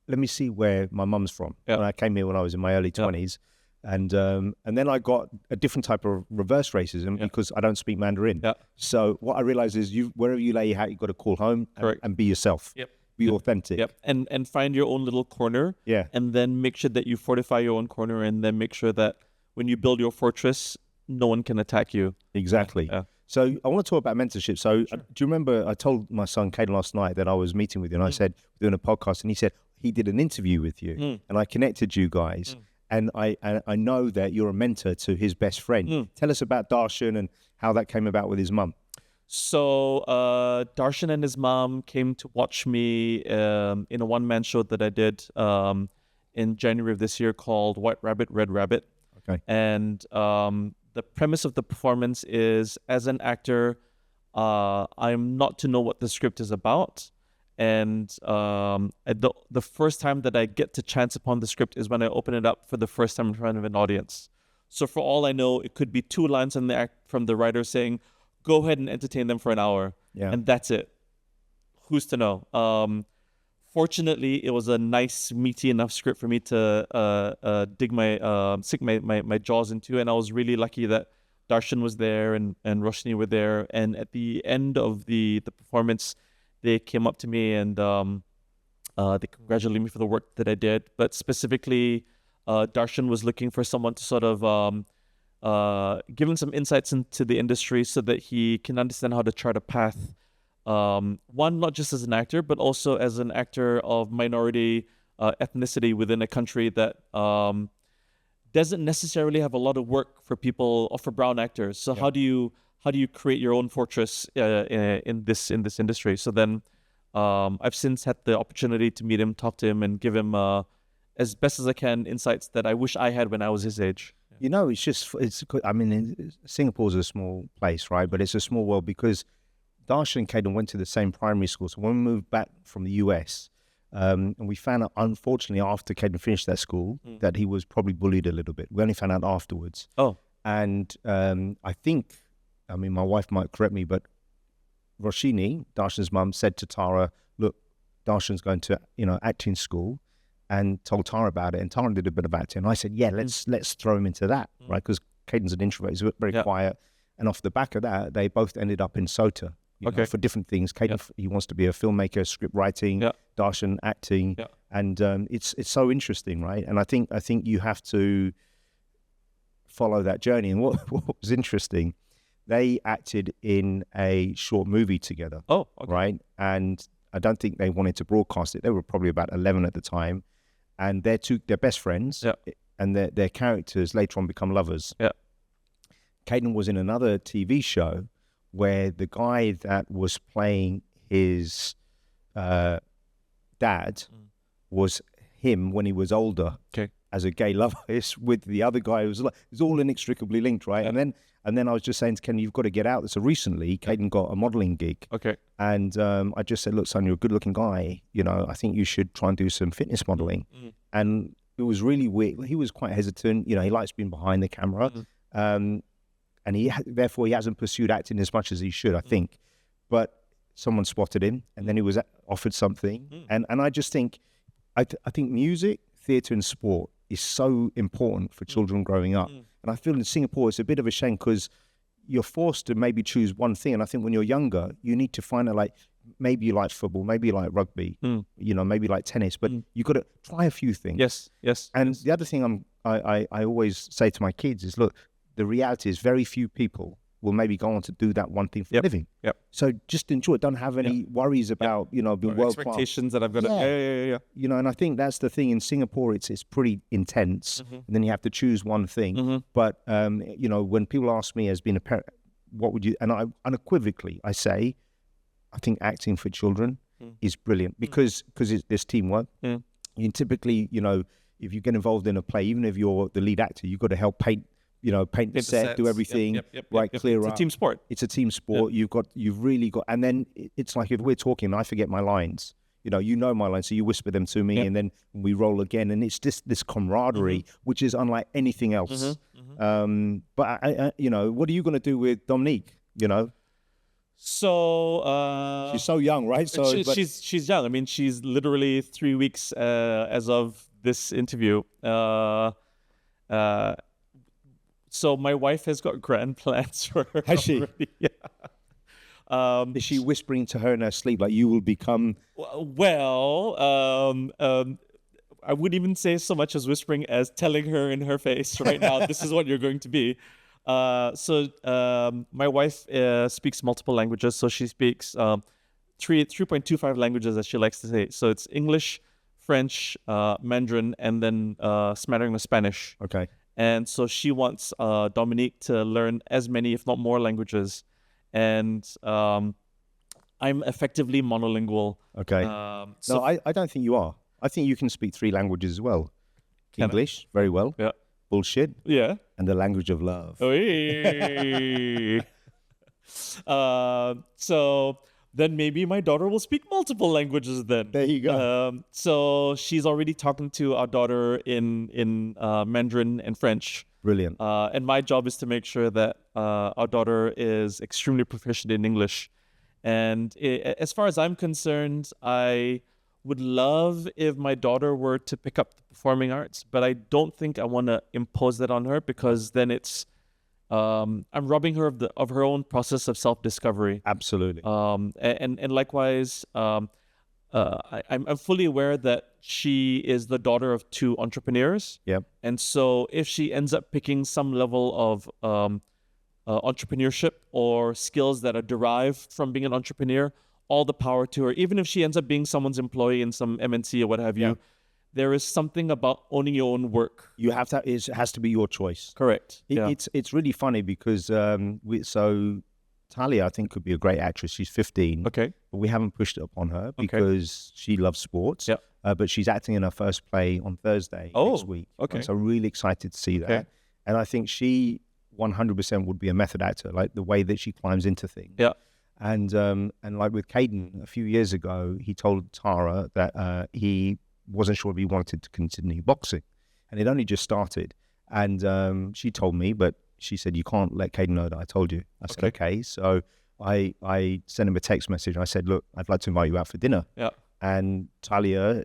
let me see where my mum's from. Yeah. And I came here when I was in my early 20s. And then I got a different type of reverse racism because I don't speak Mandarin. Yeah. So what I realized is wherever you lay your hat, you've got to call home and be yourself. Yep. Be authentic. Yep. And find your own little corner. Yeah. And then make sure that you fortify your own corner, and then make sure that when you build your fortress, no one can attack you. Exactly. Yeah. So I want to talk about mentorship. So do you remember I told my son Caden last night that I was meeting with you, and I said, we're doing a podcast, and he said he did an interview with you, and I connected you guys. And I know that you're a mentor to his best friend. Tell us about Darshan and how that came about with his mum. So Darshan and his mom came to watch me in a one-man show that I did in January of this year called White Rabbit, Red Rabbit. Okay. And the premise of the performance is, as an actor, I'm not to know what the script is about. And the first time that I get to chance upon the script is when I open it up for the first time in front of an audience. So for all I know, it could be 2 lines from the writer saying, go ahead and entertain them for an hour. Yeah. And that's it. Who's to know? Fortunately, it was a nice, meaty enough script for me to sink my jaws into. And I was really lucky that Darshan was there and Roshni were there. And at the end of the performance, they came up to me and they congratulated me for the work that I did. But specifically, Darshan was looking for someone to sort of give him some insights into the industry so that he can understand how to chart a path. One, not just as an actor, but also as an actor of minority ethnicity within a country that doesn't necessarily have a lot of work for people or for brown actors. So how do you create your own fortress in this industry? So then I've since had the opportunity to meet him, talk to him, and give him as best as I can insights that I wish I had when I was his age. You know, I mean, Singapore's a small place, right? But it's a small world because Darshan and Caden went to the same primary school. So when we moved back from the US, and we found out, unfortunately, after Caden finished that school, that he was probably bullied a little bit. We only found out afterwards. Oh. And I think, I mean, my wife might correct me, but Roshini, Darshan's mum, said to Tara, look, Darshan's going to, acting school, and told Tara about it. And Tara did a bit of acting. And I said, yeah, let's throw him into that, right? Because Caden's an introvert. He's very quiet. And off the back of that, they both ended up in SOTA for different things. Caden, he wants to be a filmmaker, script writing, Darshan acting. Yeah. And it's so interesting, right? And I think you have to follow that journey. And what was interesting, they acted in a short movie together. Oh, okay. Right? And I don't think they wanted to broadcast it. They were probably about 11 at the time. And they're best friends, and their characters later on become lovers. Yeah. Caden was in another TV show where the guy that was playing his dad was him when he was older as a gay lover. It's with the other guy. It's all inextricably linked, right? Yeah. And then I was just saying to Ken, you've got to get out. So recently, Caden got a modeling gig. Okay. And I just said, look, son, you're a good-looking guy. I think you should try and do some fitness modeling. And it was really weird. He was quite hesitant. He likes being behind the camera. And therefore, he hasn't pursued acting as much as he should, I think. But someone spotted him, and then he was offered something. And I just think, I think music, theatre and sport is so important for children growing up. And I feel in Singapore, it's a bit of a shame because you're forced to maybe choose one thing. And I think when you're younger, you need to find out, like, maybe you like football, maybe you like rugby, maybe like tennis, but you've got to try a few things. Yes. And the other thing I always say to my kids is, look, the reality is very few people will maybe go on to do that one thing for a living. Yep. So just enjoy it. Don't have any worries about, being world-class. Expectations that I've got to... Yeah. And I think that's the thing in Singapore, it's pretty intense. And then you have to choose one thing. But, when people ask me as being a parent, what would you... And I unequivocally, I say, I think acting for children is brilliant because there's teamwork. You typically, if you get involved in a play, even if you're the lead actor, you've got to help paint the set, do everything, clear up. It's a team sport. It's a team sport. You've really got, and then it's like if we're talking, I forget my lines. You know my lines, so you whisper them to me, and then we roll again, and it's just this camaraderie, which is unlike anything else. But I, what are you going to do with Dominique? So she's so young, right? So she's young. I mean, she's literally 3 weeks as of this interview. So my wife has got grand plans for her. Has she? Already. Yeah. Is she whispering to her in her sleep like you will become? Well, I wouldn't even say so much as whispering as telling her in her face right now, this is what you're going to be. So my wife speaks multiple languages. So she speaks 3.25 languages, as she likes to say. So it's English, French, Mandarin, and then smattering of Spanish. Okay. And so she wants Dominique to learn as many, if not more, languages. And I'm effectively monolingual. Okay. No, I don't think you are. I think you can speak 3 languages as well. English, very well. Yeah. Bullshit. Yeah. And the language of love. So then maybe my daughter will speak multiple languages then. There you go. So she's already talking to our daughter in Mandarin and French. Brilliant. And my job is to make sure that our daughter is extremely proficient in English. And as far as I'm concerned, I would love if my daughter were to pick up the performing arts, but I don't think I want to impose that on her, because then it's I'm robbing her of her own process of self-discovery. Absolutely. And likewise, I'm fully aware that she is the daughter of 2 entrepreneurs. Yep. And so if she ends up picking some level of entrepreneurship or skills that are derived from being an entrepreneur, all the power to her. Even if she ends up being someone's employee in some MNC or what have you, there is something about owning your own work. You have to. It has to be your choice. Correct. It's really funny because so Talia, I think, could be a great actress. She's 15. Okay. But we haven't pushed it upon her because she loves sports. Yeah. But she's acting in her first play on Thursday next week. Okay. So I'm really excited to see that. And I think she 100% would be a method actor, like the way that she climbs into things. Yeah. And like with Caden, a few years ago, he told Tara that he wasn't sure if he wanted to continue boxing. And it only just started. And she told me, but she said, you can't let Caden know that I told you. I said, okay. So I sent him a text message. I said, look, I'd like to invite you out for dinner. Yeah. And Talia,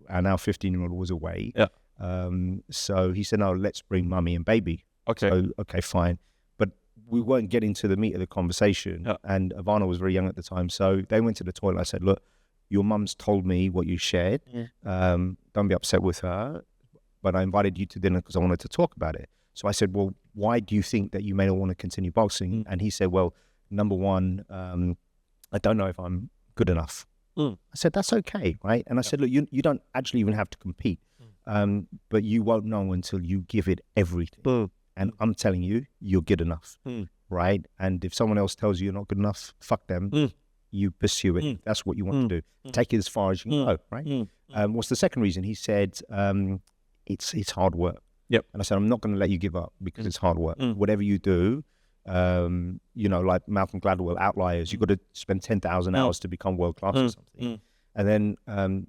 our now 15-year-old, was away. Yeah. So he said, no, let's bring mummy and baby. Okay. So, okay, fine. But we weren't getting to the meat of the conversation. Yeah. And Ivana was very young at the time. So they went to the toilet. I said, look, your mum's told me what you shared. Don't be upset with her. But I invited you to dinner because I wanted to talk about it. So I said, well, why do you think that you may not want to continue boxing? And he said, well, number one, I don't know if I'm good enough. I said, that's okay, right? And I said, look, you don't actually even have to compete, but you won't know until you give it everything. And I'm telling you, you're good enough, right? And if someone else tells you you're not good enough, fuck them. You pursue it. That's what you want to do. Take it as far as you can go, right? What's the second reason? He said, it's hard work. Yep. And I said, I'm not going to let you give up because it's hard work. Whatever you do, like Malcolm Gladwell, Outliers, you've got to spend 10,000 hours to become world-class or something. And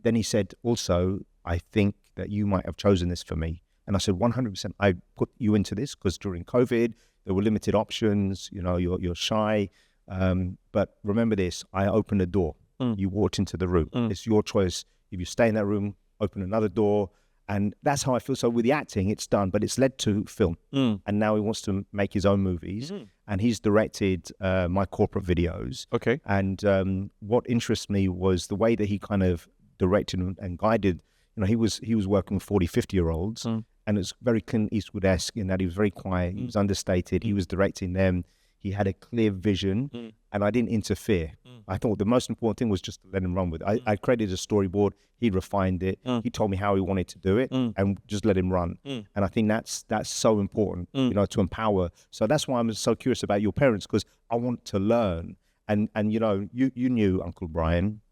then he said, also, I think that you might have chosen this for me. And I said, 100%, I put you into this because during COVID, there were limited options. You're shy. But remember this, I opened a door. You walked into the room. It's your choice. If you stay in that room, open another door. And that's how I feel. So with the acting, it's done, but it's led to film. And now he wants to make his own movies. And he's directed my corporate videos. Okay. And what interests me was the way that he kind of directed and guided. He was working with 40, 50-year-olds. And it's very Clint Eastwood-esque in that he was very quiet. He was understated. He was directing them. He had a clear vision, and I didn't interfere. I thought the most important thing was just to let him run with it. I created a storyboard. He refined it. He told me how he wanted to do it, and just let him run. And I think that's so important, to empower. So that's why I'm so curious about your parents, because I want to learn. And you knew Uncle Brian.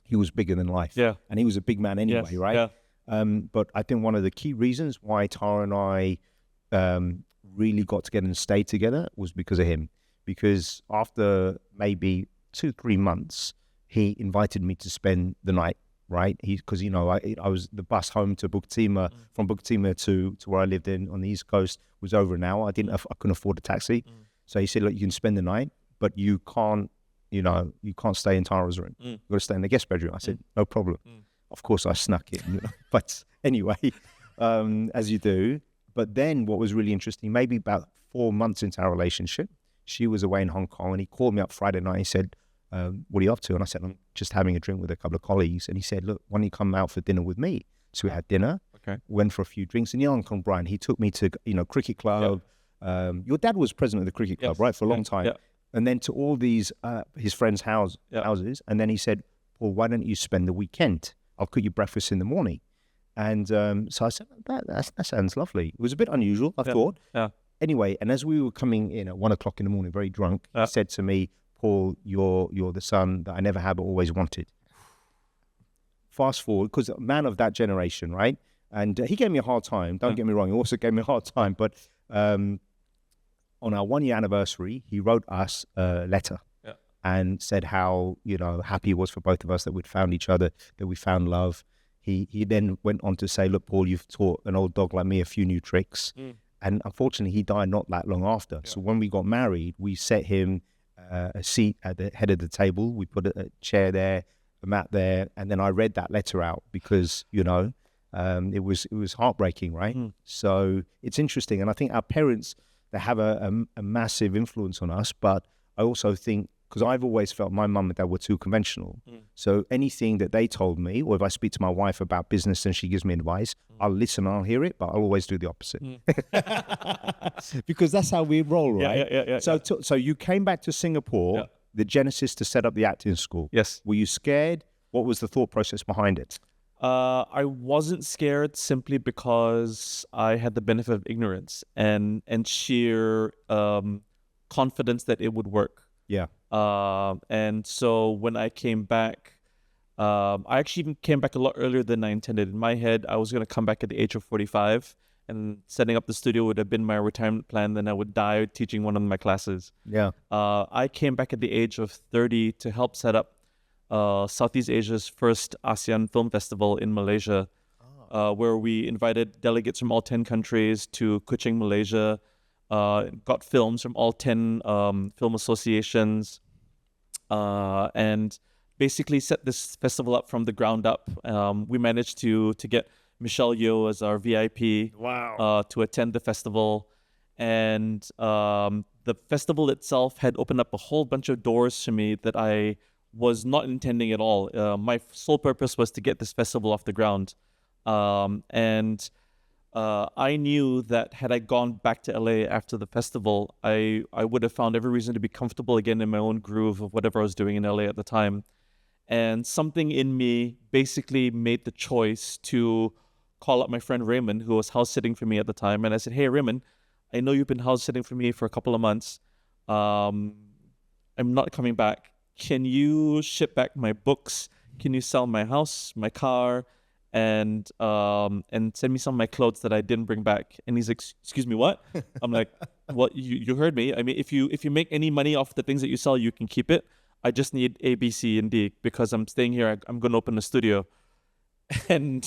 He was bigger than life. Yeah. And he was a big man anyway, right? Yeah. But I think one of the key reasons why Tara and I really got together and stayed together was because of him. Because after maybe 2-3 months, he invited me to spend the night, right? Because I was the bus home to Buktima, from Buktima to where I lived on the East Coast was over an hour. I couldn't afford a taxi. So he said, look, you can spend the night, but you can't stay in Tara's room. You've got to stay in the guest bedroom. I said, no problem. Of course, I snuck in, but anyway, as you do. But then what was really interesting, maybe about 4 months into our relationship, she was away in Hong Kong, and he called me up Friday night. He said, what are you up to? And I said, I'm just having a drink with a couple of colleagues. And he said, look, why don't you come out for dinner with me? So we had dinner, went for a few drinks. And Uncle Brian, he took me to, cricket club. Your dad was president of the cricket club, right, for a long time. And then to all these, his friends' houses. And then he said, well, why don't you spend the weekend? I'll cook you breakfast in the morning. And so I said, that sounds lovely. It was a bit unusual, I thought. Anyway, and as we were coming in at 1 o'clock in the morning, very drunk, he said to me, Paul, you're the son that I never had but always wanted. Fast forward, because a man of that generation, right? And he gave me a hard time. Don't get me wrong. He also gave me a hard time. But on our 1 year anniversary, he wrote us a letter and said how, happy he was for both of us that we'd found each other, that we found love. He then went on to say, look, Paul, you've taught an old dog like me a few new tricks. And unfortunately, he died not that long after. So when we got married, we set him a seat at the head of the table. We put a chair there, a mat there. And then I read that letter out because, it was heartbreaking, right? So it's interesting. And I think our parents, they have a massive influence on us. But I also think, because I've always felt my mum and dad were too conventional. So anything that they told me, or if I speak to my wife about business and she gives me advice, I'll listen, I'll hear it, but I'll always do the opposite. Because that's how we roll, right? So you came back to Singapore, the genesis to set up the acting school. Yes. Were you scared? What was the thought process behind it? I wasn't scared simply because I had the benefit of ignorance and sheer confidence that it would work. And so when I came back, I actually even came back a lot earlier than I intended. In my head, I was going to come back at the age of 45, and setting up the studio would have been my retirement plan. Then I would die teaching one of my classes. I came back at the age of 30 to help set up Southeast Asia's first ASEAN Film Festival in Malaysia, where we invited delegates from all 10 countries to Kuching, Malaysia. Got films from all 10 film associations, and basically set this festival up from the ground up. We managed to get Michelle Yeoh as our VIP to attend the festival. And the festival itself had opened up a whole bunch of doors to me that I was not intending at all. My sole purpose was to get this festival off the ground. I knew that had I gone back to LA after the festival, I would have found every reason to be comfortable again in my own groove of whatever I was doing in LA at the time. And something in me basically made the choice to call up my friend Raymond, who was house sitting for me at the time. And I said, hey, Raymond, I know you've been house sitting for me for a couple of months. I'm not coming back. Can you ship back my books? Can you sell my house, my car? And send me some of my clothes that I didn't bring back. And he's like, excuse me, what? I'm like, well, you heard me. I mean, if you make any money off the things that you sell, you can keep it. I just need A, B, C, and D because I'm staying here. I'm going to open a studio. And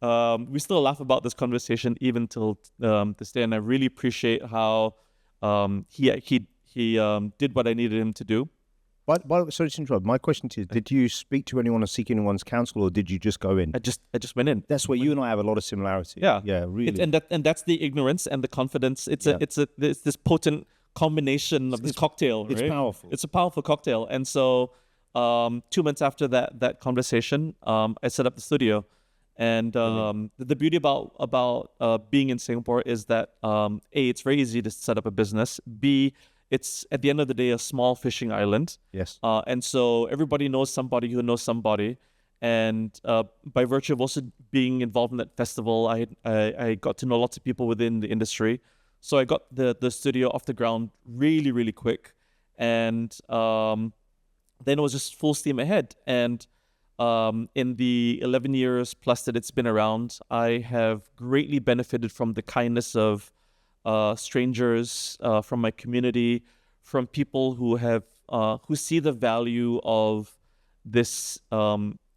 we still laugh about this conversation even till this day. And I really appreciate how he did what I needed him to do. Sorry to interrupt. My question to you, did you speak to anyone or seek anyone's counsel, or did you just go in? I just went in. That's where you and I have a lot of similarity. Yeah, really. And that's the ignorance and the confidence. It's this potent combination of this cocktail. It's right? powerful. It's a powerful cocktail. And so 2 months after that conversation, I set up the studio. And the beauty about being in Singapore is that A, it's very easy to set up a business. B, it's at the end of the day a small fishing island. Yes. And so everybody knows somebody who knows somebody. And by virtue of also being involved in that festival, I got to know lots of people within the industry. So I got the studio off the ground really, really quick. And then it was just full steam ahead. And in the 11 years plus that it's been around, I have greatly benefited from the kindness of strangers, from my community, from people who see the value of this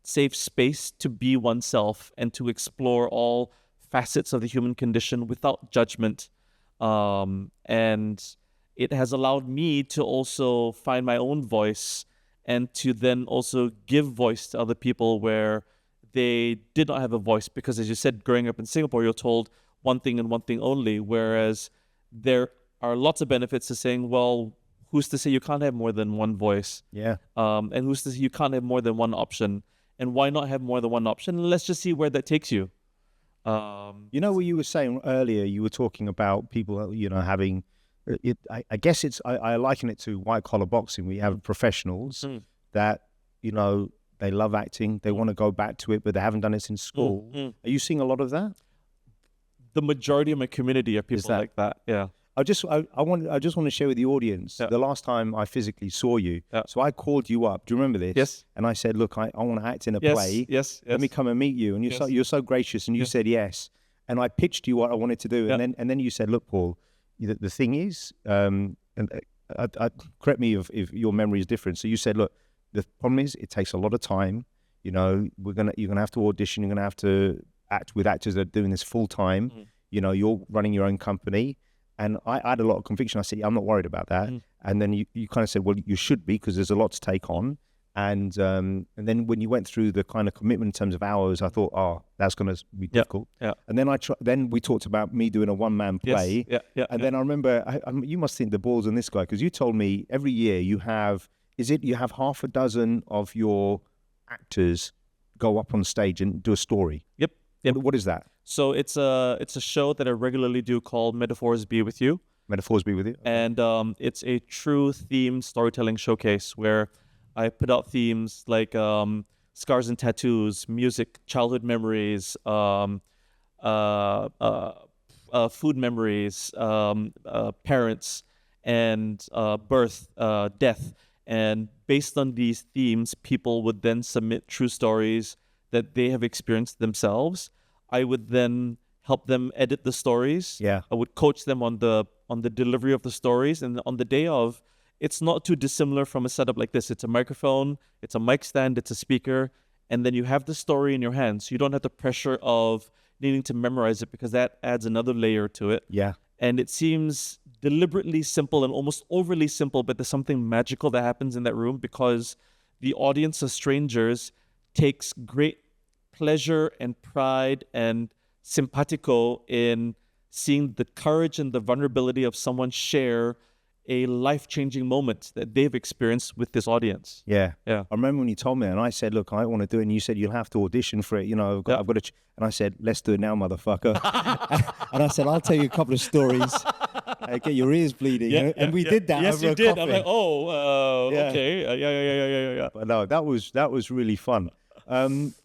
safe space to be oneself and to explore all facets of the human condition without judgment. And it has allowed me to also find my own voice and to then also give voice to other people where they did not have a voice. Because as you said, growing up in Singapore, you're told, one thing and one thing only. Whereas there are lots of benefits to saying, well, who's to say you can't have more than one voice? Yeah. And who's to say you can't have more than one option? And why not have more than one option? Let's just see where that takes you. You know what you were saying earlier, you were talking about people, having, I guess I liken it to white collar boxing. We have professionals that, they love acting. They want to go back to it, but they haven't done it since school. Are you seeing a lot of that? The majority of my community are people like that. Yeah. I just want to share with the audience the last time I physically saw you. Yeah. So I called you up. Do you remember this? Yes. And I said, look, I want to act in a play. Yes. Let me come and meet you. And you're so gracious, and you said yes. And I pitched you what I wanted to do, and then you said, look, Paul, the thing is, and correct me if your memory is different. So you said, look, the problem is it takes a lot of time. You're gonna have to audition. You're gonna have to act with actors that are doing this full time. You're running your own company. And I had a lot of conviction. I said, I'm not worried about that. And then you kind of said, well, you should be, because there's a lot to take on. And then when you went through the kind of commitment in terms of hours, I thought, that's going to be difficult. Yeah. And then then we talked about me doing a one-man play. Yes. Then I remember, you must think the balls on this guy, because you told me every year you have half a dozen of your actors go up on stage and do a story. Yep. What is that? So it's a show that I regularly do called Metaphors Be With You. Metaphors Be With You. Okay. And it's a true themed storytelling showcase where I put out themes like scars and tattoos, music, childhood memories, food memories, parents, and birth, death. And based on these themes, people would then submit true stories that they have experienced themselves. I would then help them edit the stories. Yeah. I would coach them on the delivery of the stories. And on the day of, it's not too dissimilar from a setup like this. It's a microphone, it's a mic stand, it's a speaker, and then you have the story in your hands. You don't have the pressure of needing to memorize it, because that adds another layer to it. Yeah. And it seems deliberately simple and almost overly simple, but there's something magical that happens in that room, because the audience of strangers takes great pleasure and pride and simpatico in seeing the courage and the vulnerability of someone share a life-changing moment that they've experienced with this audience. Yeah. I remember when you told me, and I said, look, I want to do it, and you said, you'll have to audition for it. I've got to, and I said, let's do it now, motherfucker. And I said, I'll tell you a couple of stories. Get your ears bleeding. And we did that over a coffee. I'm like, okay. Yeah. But no, that was really fun.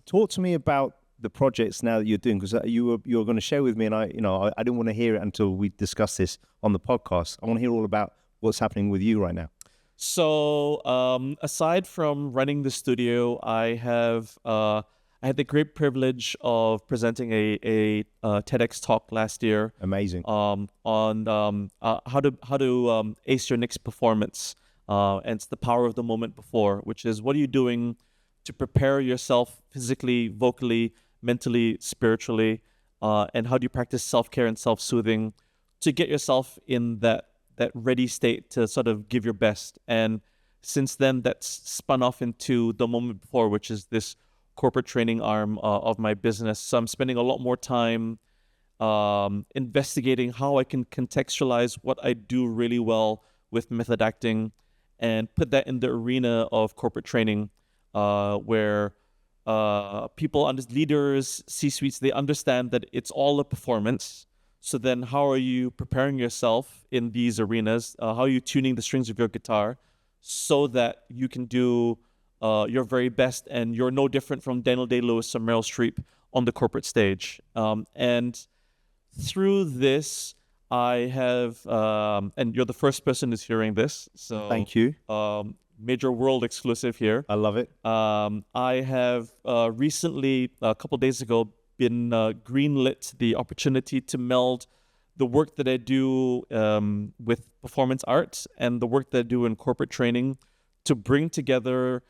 Talk to me about the projects now that you're doing, because you were going to share with me, and I didn't want to hear it until we discuss this on the podcast. I want to hear all about what's happening with you right now. So aside from running the studio, I had the great privilege of presenting a TEDx talk last year. Amazing. On how to ace your next performance, and it's the power of the moment before, which is, what are you doing to prepare yourself physically, vocally, mentally, spiritually, and how do you practice self-care and self-soothing to get yourself in that ready state to sort of give your best. And since then, that's spun off into the moment before, which is this corporate training arm of my business. So I'm spending a lot more time investigating how I can contextualize what I do really well with method acting and put that in the arena of corporate training, where people, leaders, C-suites, they understand that it's all a performance. So then how are you preparing yourself in these arenas? How are you tuning the strings of your guitar so that you can do your very best, and you're no different from Daniel Day-Lewis or Meryl Streep on the corporate stage. And through this, I have, and you're the first person who's hearing this. So thank you. Major world exclusive here. I love it. I have recently, a couple days ago, been greenlit the opportunity to meld the work that I do with performance arts and the work that I do in corporate training to bring together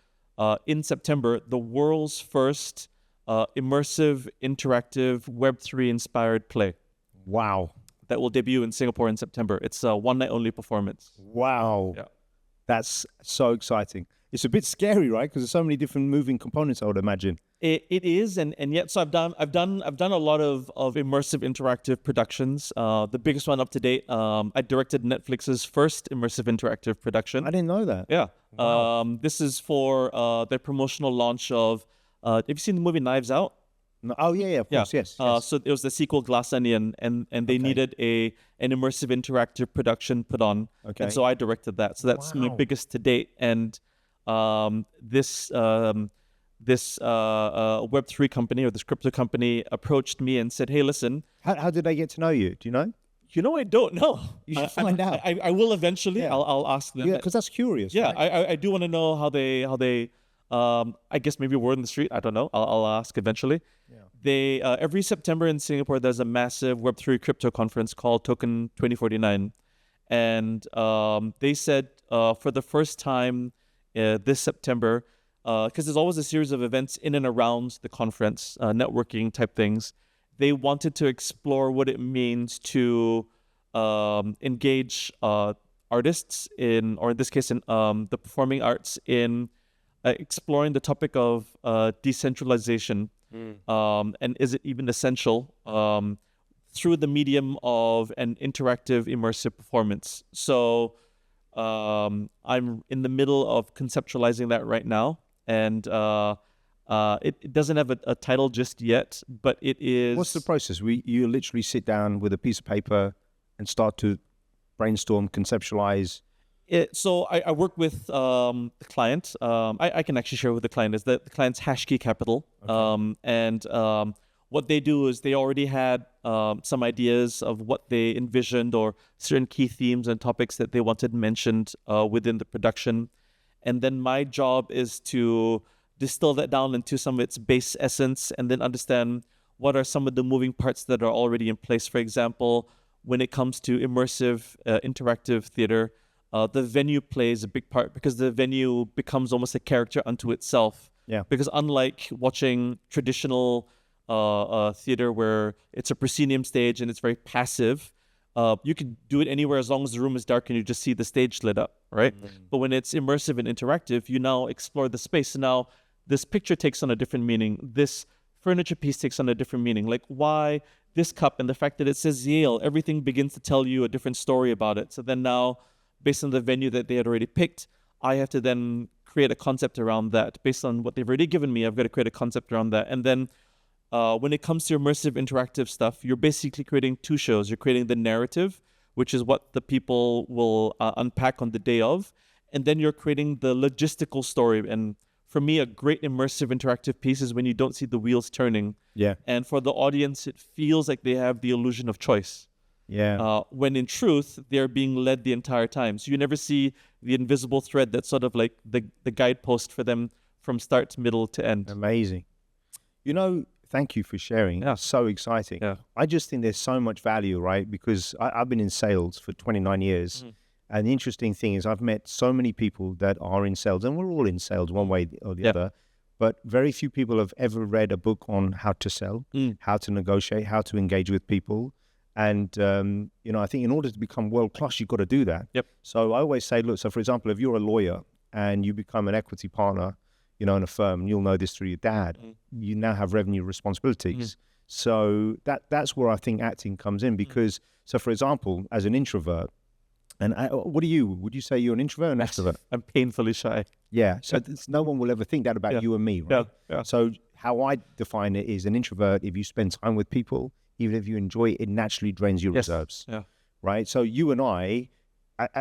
in September the world's first immersive, interactive, Web3 inspired play. Wow. That will debut in Singapore in September. It's a one night only performance. Wow. Yeah. That's so exciting. It's a bit scary, right? Because there's so many different moving components, I would imagine. It is, and yet, so I've done a lot of immersive interactive productions. The biggest one up to date, I directed Netflix's first immersive interactive production. I didn't know that. Yeah. Wow. This is for their promotional launch of. Have you seen the movie Knives Out? No, oh yeah, of course, yes. So it was the sequel Glass Onion, and they needed an immersive interactive production put on, and so I directed that. So that's my biggest to date, and this Web3 company or this crypto company approached me and said, "Hey, listen." How did they get to know you? Do you know? You know, I don't know. You should find out. I will eventually. Yeah. I'll ask them. Yeah, because that's curious. Yeah, right? I do want to know how they. I guess maybe word in the street. I don't know. I'll ask eventually. Yeah. They every September in Singapore, there's a massive Web3 crypto conference called Token 2049, and they said for the first time this September, because there's always a series of events in and around the conference, networking type things. They wanted to explore what it means to engage artists in, or in this case, in the performing arts in exploring the topic of decentralization. And is it even essential through the medium of an interactive, immersive performance? So I'm in the middle of conceptualizing that right now, and it doesn't have a title just yet, but it is. What's the process? You literally sit down with a piece of paper and start to brainstorm, conceptualize. So I work with the client. I can actually share with the client is that the client's Hashkey Capital. And what they do is they already had some ideas of what they envisioned or certain key themes and topics that they wanted mentioned within the production. And then my job is to distill that down into some of its base essence and then understand what are some of the moving parts that are already in place. For example, when it comes to immersive interactive theater, the venue plays a big part because the venue becomes almost a character unto itself. Yeah. Because unlike watching traditional theater where it's a proscenium stage and it's very passive, you can do it anywhere as long as the room is dark and you just see the stage lit up, right? But when it's immersive and interactive, you now explore the space. So now this picture takes on a different meaning. This furniture piece takes on a different meaning. Like why this cup and the fact that it says Yale, everything begins to tell you a different story about it. So then now, based on the venue that they had already picked, I have to then create a concept around that. Based on what they've already given me, I've got to create a concept around that. And then when it comes to immersive interactive stuff, you're basically creating two shows. You're creating the narrative, which is what the people will unpack on the day of. And then you're creating the logistical story. And for me, a great immersive interactive piece is when you don't see the wheels turning. Yeah. And for the audience, it feels like they have the illusion of choice. Yeah. When in truth, they're being led the entire time. So you never see the invisible thread that's sort of like the guidepost for them from start to middle to end. Amazing. You know, thank you for sharing. Yeah. So exciting. Yeah. I just think there's so much value, right? Because I've been in sales for 29 years. And the interesting thing is I've met so many people that are in sales, and we're all in sales one way or the other. But very few people have ever read a book on how to sell, how to negotiate, how to engage with people. And, you know, I think in order to become world-class, you've got to do that. Yep. So I always say, look, so for example, if you're a lawyer and you become an equity partner, you know, in a firm, and you'll know this through your dad, you now have revenue responsibilities. So that's where I think acting comes in because, so for example, as an introvert, and what are you? Would you say you're an introvert or an extrovert? I'm painfully shy. Yeah. So no one will ever think that about you and me, right? Yeah. So how I define it is an introvert, if you spend time with people, even if you enjoy it, it naturally drains your reserves. Yeah. Right. So you and I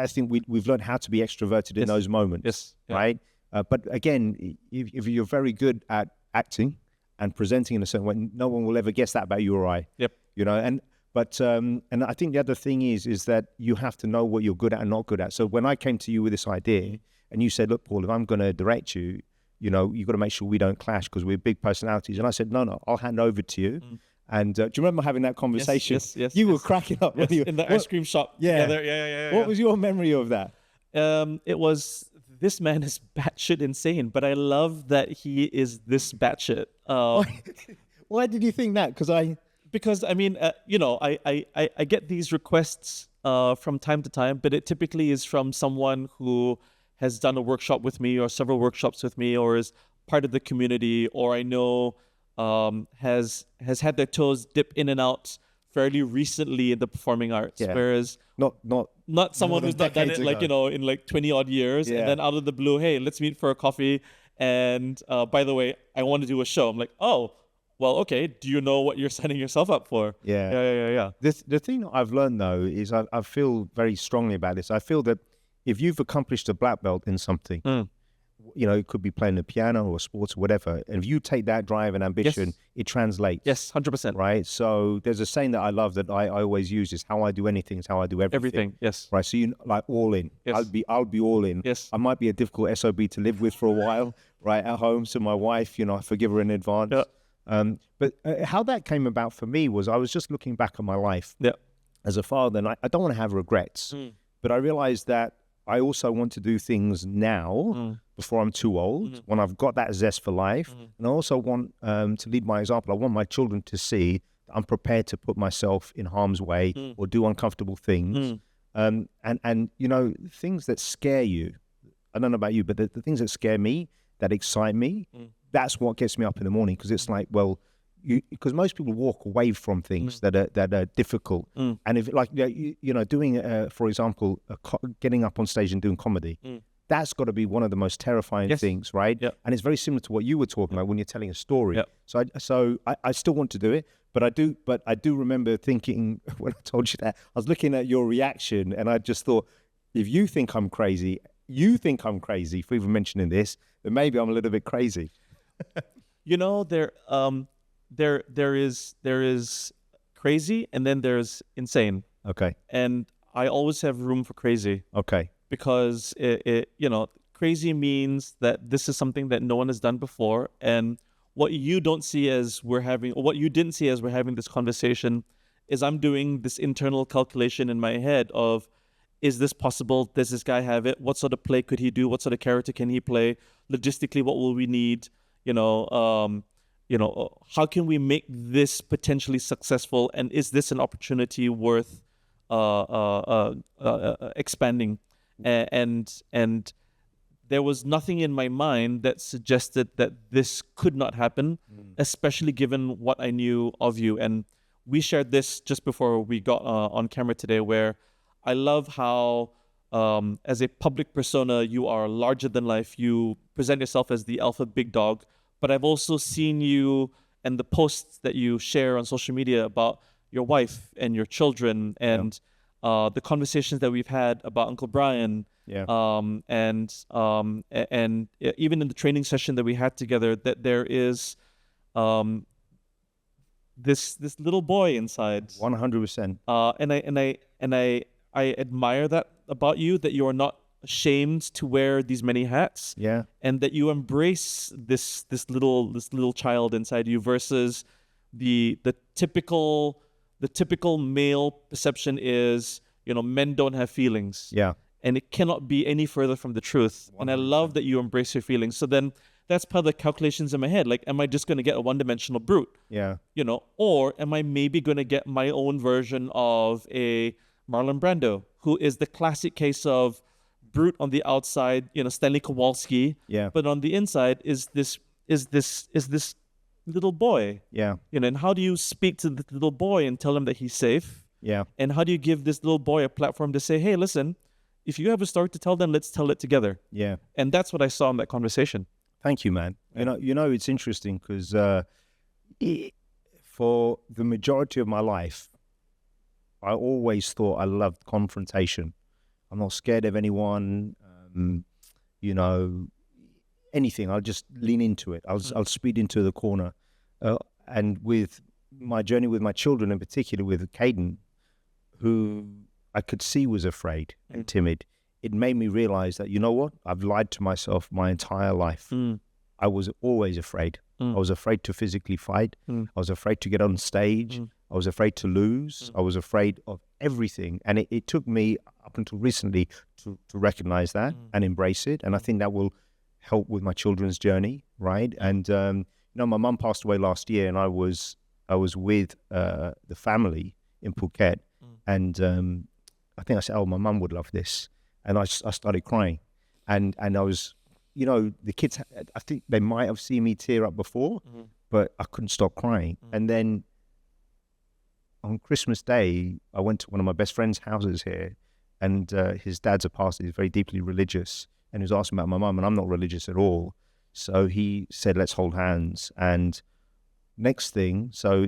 think we've learned how to be extroverted in those moments. Yes. Yeah. Right. But again, if you're very good at acting and presenting in a certain way, no one will ever guess that about you or I. Yep. You know, But I think the other thing is that you have to know what you're good at and not good at. So when I came to you with this idea and you said, look, Paul, if I'm going to direct you, you know, you've got to make sure we don't clash because we're big personalities. And I said, no, I'll hand over to you. And do you remember having that conversation? Yes. You were cracking up. Yes, in the ice cream shop. Yeah. Yeah. What was your memory of that? It was, this man is batshit insane, but I love that he is this batshit. Why did you think that? Because I mean, you know, I get these requests from time to time, but it typically is from someone who has done a workshop with me or several workshops with me, or is part of the community, or I know has had their toes dip in and out fairly recently in the performing arts, whereas not someone who's not done it like, in like 20 odd years, and then out of the blue, hey, let's meet for a coffee, and by the way, I want to do a show. I'm like, oh, well, okay, do you know what you're signing yourself up for? Yeah. The thing I've learned though is I feel very strongly about this. I feel that if you've accomplished a black belt in something, it could be playing the piano or sports or whatever, and if you take that drive and ambition, it translates. Yes, 100%. Right? So there's a saying that I love that I always use is, how I do anything is how I do everything. Yes. Right? So like all in. Yes. I'll be all in. Yes. I might be a difficult SOB to live with for a while, right, at home. So my wife, I forgive her in advance. Yeah. But how that came about for me was I was just looking back on my life as a father, and I don't want to have regrets, but I realized that I also want to do things now before I'm too old, when I've got that zest for life. And I also want to lead by example. I want my children to see that I'm prepared to put myself in harm's way or do uncomfortable things. And things that scare you, I don't know about you, but the things that scare me, that excite me, that's what gets me up in the morning, because it's like, well, because most people walk away from things that are difficult, and if doing for example getting up on stage and doing comedy, that's got to be one of the most terrifying things, right? And it's very similar to what you were talking about when you're telling a story. So I still want to do it, but I do remember thinking when I told you that, I was looking at your reaction, and I just thought, if you think I'm crazy for even mentioning this, then maybe I'm a little bit crazy. There is crazy, and then there's insane. Okay. And I always have room for crazy. Okay. Because crazy means that this is something that no one has done before, and what you didn't see as we're having this conversation is I'm doing this internal calculation in my head of, is this possible? Does this guy have it? What sort of play could he do? What sort of character can he play? Logistically, what will we need? How can we make this potentially successful? And is this an opportunity worth expanding? And there was nothing in my mind that suggested that this could not happen, especially given what I knew of you. And we shared this just before we got on camera today, where I love how as a public persona, you are larger than life. You present yourself as the alpha big dog. But I've also seen you and the posts that you share on social media about your wife and your children, and the conversations that we've had about Uncle Brian. And even in the training session that we had together, that there is this little boy inside. 100%. And I admire that about you, that you are not ashamed to wear these many hats, and that you embrace this little child inside you, versus the typical male perception is, men don't have feelings, and it cannot be any further from the truth. 100%. And I love that you embrace your feelings. So then that's part of the calculations in my head, like, am I just going to get a one-dimensional brute, or am I maybe going to get my own version of a Marlon Brando, who is the classic case of brute on the outside, Stanley Kowalski, but on the inside is this little boy, and how do you speak to the little boy and tell him that he's safe, and how do you give this little boy a platform to say, hey, listen, if you have a story to tell, then let's tell it together. And that's what I saw in that conversation. Thank you, man. It's interesting because for the majority of my life, I always thought I loved confrontation. I'm not scared of anyone, anything. I'll just lean into it. I'll speed into the corner. And with my journey with my children, in particular with Caden, who I could see was afraid and timid, it made me realize that, you know what? I've lied to myself my entire life. I was always afraid. I was afraid to physically fight. I was afraid to get on stage. I was afraid to lose. I was afraid of everything. And it took me up until recently to recognize that and embrace it. And I think that will help with my children's journey, right? And, my mum passed away last year, and I was with the family in Phuket. And I think I said, oh, my mum would love this. And I started crying. And I was, the kids, I think they might have seen me tear up before, but I couldn't stop crying. And then on Christmas Day, I went to one of my best friend's houses here, and his dad's a pastor. He's very deeply religious, and he was asking about my mum, and I'm not religious at all. So he said, let's hold hands. And next thing, so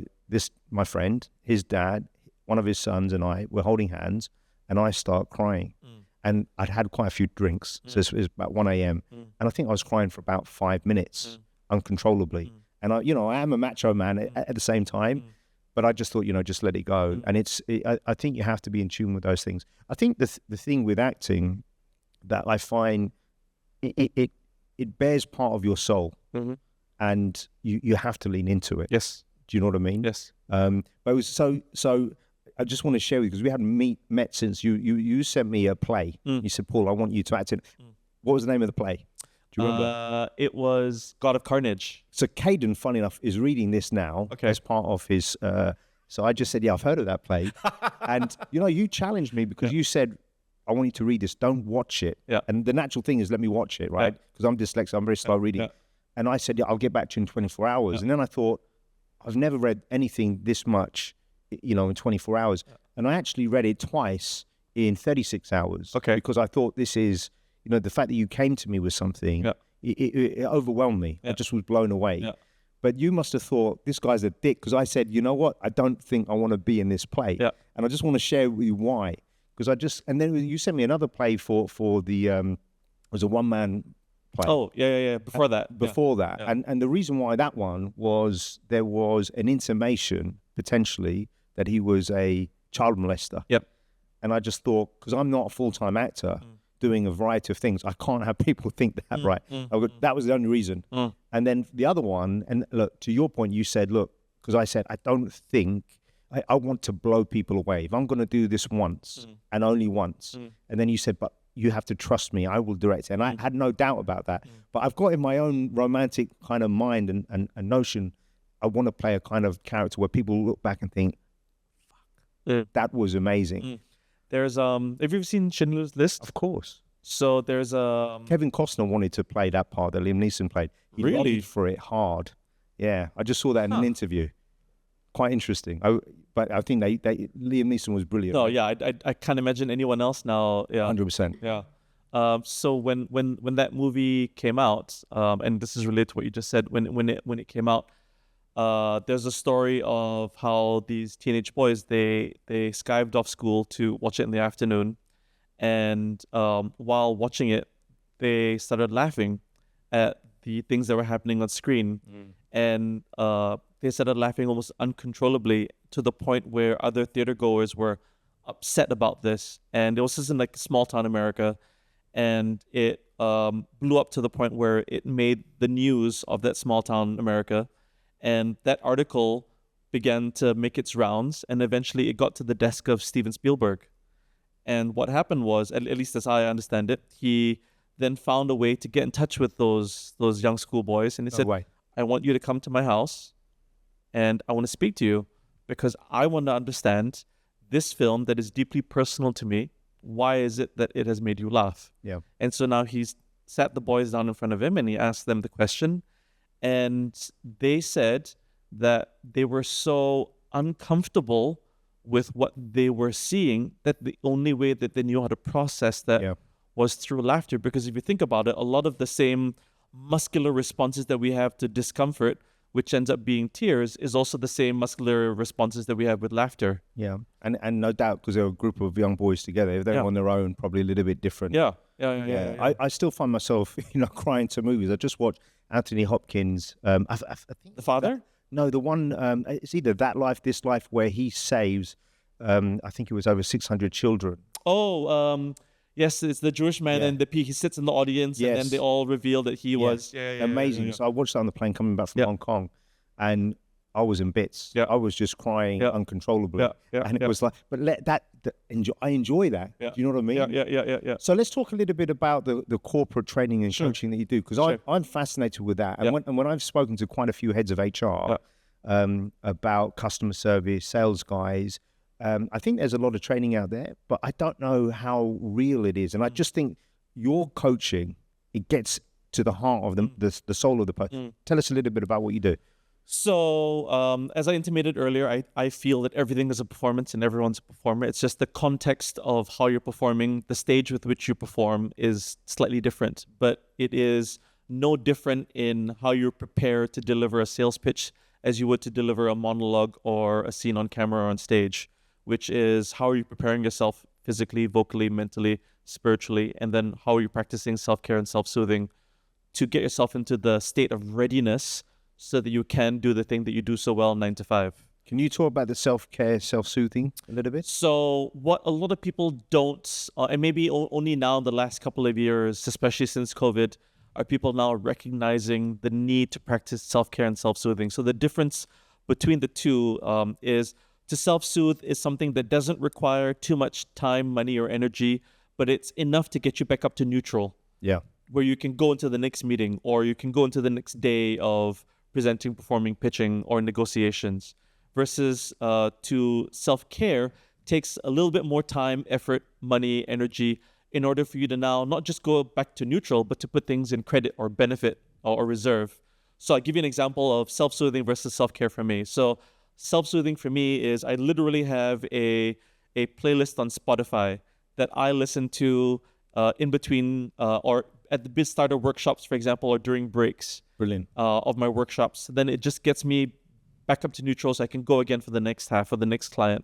my friend, his dad, one of his sons and I were holding hands, and I start crying. And I'd had quite a few drinks, so it was about 1 a.m. And I think I was crying for about 5 minutes uncontrollably. And I am a macho man at the same time, but I just thought, just let it go. And I think you have to be in tune with those things. I think the thing with acting that I find, it bears part of your soul, and you have to lean into it. Yes. Do you know what I mean? Yes. But it was so I just want to share with you, because we hadn't met since you sent me a play. You said, Paul, I want you to act in. What was the name of the play? Do you remember? It was God of Carnage. So Caden, funny enough, is reading this now as part of his. So I just said, yeah, I've heard of that play. And, you challenged me because you said, I want you to read this. Don't watch it. Yeah. And the natural thing is let me watch it, right? Because I'm dyslexic. I'm very slow reading. Yeah. And I said, yeah, I'll get back to you in 24 hours. Yeah. And then I thought, I've never read anything this much, in 24 hours. Yeah. And I actually read it twice in 36 hours. Okay. Because I thought this is, the fact that you came to me with something, it overwhelmed me. Yeah. I just was blown away. Yeah. But you must have thought, this guy's a dick. Because I said, you know what? I don't think I want to be in this play. Yeah. And I just want to share with you why. Because and then you sent me another play for the, it was a one-man play. Oh, yeah. Before that. Yeah. And the reason why that one was, there was an intimation, potentially, that he was a child molester. Yep. And I just thought, because I'm not a full-time actor, doing a variety of things, I can't have people think that, right? That was the only reason. And then the other one, and look, to your point, you said, look, because I said, I don't think, I want to blow people away. If I'm going to do this once and only once, and then you said, but you have to trust me, I will direct it. And I had no doubt about that. But I've got in my own romantic kind of mind and notion, I want to play a kind of character where people look back and think, fuck, that was amazing. There's, have you ever seen Schindler's List? Of course. So there's Kevin Costner wanted to play that part that Liam Neeson played. He lobbied for it hard. Yeah, I just saw that in an interview. Quite interesting. But I think Liam Neeson was brilliant. No, yeah, I can't imagine anyone else now. Yeah, 100%. Yeah. So when that movie came out, and this is related to what you just said, when it came out, there's a story of how these teenage boys they skived off school to watch it in the afternoon, and while watching it, they started laughing at the things that were happening on screen, and they started laughing almost uncontrollably to the point where other theater goers were upset about this. And it was just in like small town America, and it blew up to the point where it made the news of that small town America. And that article began to make its rounds, and eventually it got to the desk of Steven Spielberg. And what happened was, at least as I understand it, he then found a way to get in touch with those young schoolboys, and he said, I want you to come to my house, and I want to speak to you because I want to understand this film that is deeply personal to me. Why is it that it has made you laugh? Yeah. And so now he's sat the boys down in front of him, and he asked them the question. And they said that they were so uncomfortable with what they were seeing that the only way that they knew how to process that was through laughter. Because if you think about it, a lot of the same muscular responses that we have to discomfort, which ends up being tears, is also the same muscular responses that we have with laughter. Yeah, and no doubt, because they're a group of young boys together. If they're on their own, probably a little bit different. Yeah. I still find myself, crying to movies. I just watched Anthony Hopkins. I think The Father? No, the one, it's either That Life, This Life, where he saves, I think it was over 600 children. Yes, it's the Jewish man, and he sits in the audience, and then they all reveal that he was amazing. So I watched that on the plane coming back from Hong Kong, and I was in bits. Yeah. I was just crying uncontrollably, and it was like, but I enjoy that. Yeah. Do you know what I mean? Yeah. So let's talk a little bit about the corporate training and coaching that you do, because I'm fascinated with that. And when I've spoken to quite a few heads of HR about customer service, sales guys. I think there's a lot of training out there, but I don't know how real it is. And I just think your coaching, it gets to the heart of the soul of the person. Tell us a little bit about what you do. So as I intimated earlier, I feel that everything is a performance and everyone's a performer. It's just the context of how you're performing, the stage with which you perform is slightly different, but it is no different in how you prepare to deliver a sales pitch as you would to deliver a monologue or a scene on camera or on stage, which is how are you preparing yourself physically, vocally, mentally, spiritually, and then how are you practicing self-care and self-soothing to get yourself into the state of readiness so that you can do the thing that you do so well 9 to 5. Can you talk about the self-care, self-soothing a little bit? So what a lot of people don't, and maybe only now in the last couple of years, especially since COVID, are people now recognizing the need to practice self-care and self-soothing. So the difference between the two is to self-soothe is something that doesn't require too much time, money, or energy, but it's enough to get you back up to neutral. Yeah. Where you can go into the next meeting or you can go into the next day of presenting, performing, pitching, or negotiations. Versus to self-care takes a little bit more time, effort, money, energy in order for you to now not just go back to neutral, but to put things in credit or benefit or reserve. So I'll give you an example of self-soothing versus self-care for me. So self-soothing for me is I literally have a playlist on Spotify that I listen to in between or at the biz starter workshops, for example, or during breaks. Brilliant. Of my workshops. Then it just gets me back up to neutral so I can go again for the next half or the next client.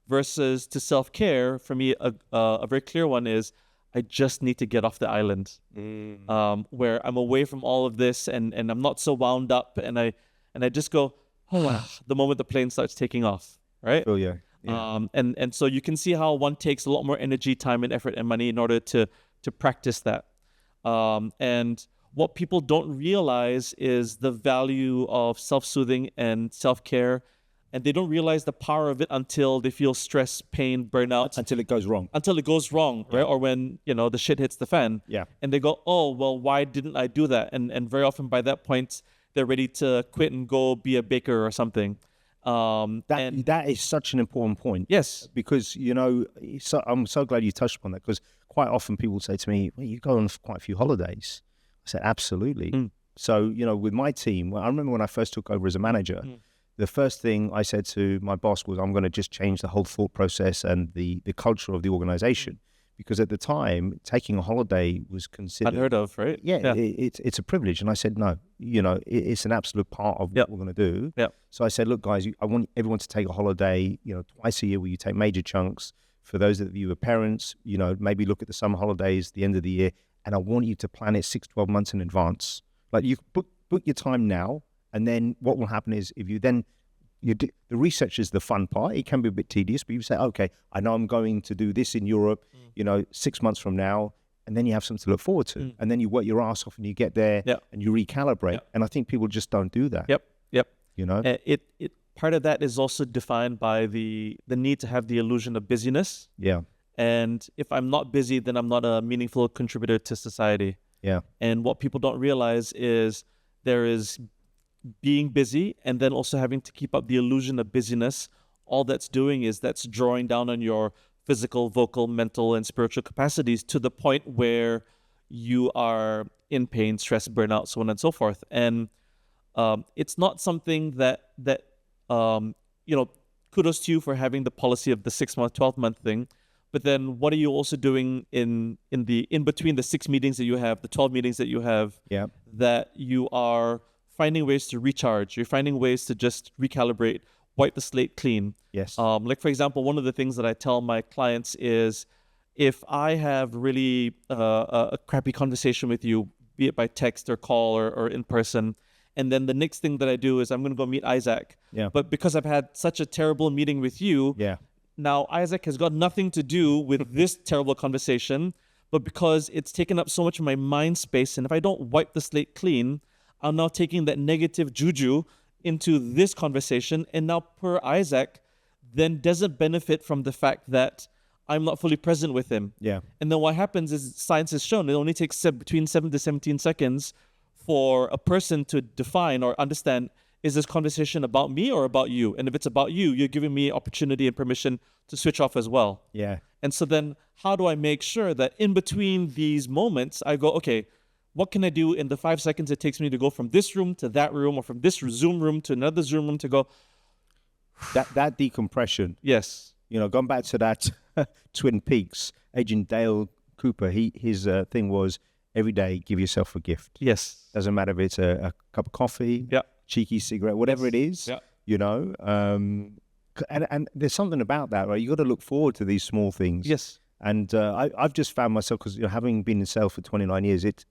Versus to self-care, for me, a very clear one is I just need to get off the island where I'm away from all of this and I'm not so wound up and I just go, the moment the plane starts taking off, right? Oh, yeah. And so you can see how one takes a lot more energy, time, and effort and money in order to practice that. And what people don't realize is the value of self-soothing and self-care, and they don't realize the power of it until they feel stress, pain, burnout. Until it goes wrong. Until it goes wrong, right? Or when, the shit hits the fan. Yeah. And they go, oh, well, why didn't I do that? And very often by that point, they're ready to quit and go be a baker or something. That is such an important point. Yes. Because, I'm so glad you touched upon that, because quite often people say to me, well, you go on quite a few holidays. I said, absolutely. So, with my team, I remember when I first took over as a manager, the first thing I said to my boss was, I'm going to just change the whole thought process and the culture of the organization. Because at the time, taking a holiday was considered unheard of, right? Yeah. It's a privilege. And I said, no, it's an absolute part of what we're going to do. Yep. So I said, look, guys, I want everyone to take a holiday, twice a year where you take major chunks. For those of you who are parents, maybe look at the summer holidays, the end of the year, and I want you to plan it 6-12 months in advance. Like you book your time now, and then what will happen is if you then, the research is the fun part. It can be a bit tedious, but you say, okay, I know I'm going to do this in Europe, 6 months from now, and then you have something to look forward to. And then you work your ass off and you get there and you recalibrate. And I think people just don't do that. Yep. It part of that is also defined by the need to have the illusion of busyness. Yeah. And if I'm not busy, then I'm not a meaningful contributor to society. Yeah. And what people don't realize is there is being busy and then also having to keep up the illusion of busyness. All that's doing is that's drawing down on your physical, vocal, mental, and spiritual capacities to the point where you are in pain, stress, burnout, so on and so forth. And it's not something that kudos to you for having the policy of the 6-month, 12-month thing. But then what are you also doing in between the 6 meetings that you have, the 12 meetings that you have, that you are finding ways to recharge, you're finding ways to just recalibrate, wipe the slate clean. Yes. Like, for example, one of the things that I tell my clients is if I have really a crappy conversation with you, be it by text or call or in person, and then the next thing that I do is I'm going to go meet Isaac. Yeah. But because I've had such a terrible meeting with you, now Isaac has got nothing to do with this terrible conversation, but because it's taken up so much of my mind space, and if I don't wipe the slate clean, I'm now taking that negative juju into this conversation, and now poor Isaac then doesn't benefit from the fact that I'm not fully present with him. Yeah. And then what happens is science has shown it only takes between 7 to 17 seconds for a person to define or understand is this conversation about me or about you? And if it's about you, you're giving me opportunity and permission to switch off as well. Yeah. And so then how do I make sure that in between these moments, I go, okay, what can I do in the 5 seconds it takes me to go from this room to that room, or from this Zoom room to another Zoom room, to go. That decompression. Yes. Going back to that Twin Peaks, Agent Dale Cooper, his thing was every day give yourself a gift. Yes. Doesn't matter if it's a cup of coffee, cheeky cigarette, whatever it is, and there's something about that, right? You got to look forward to these small things. Yes. And I've just found myself, because having been in sales for 29 years, it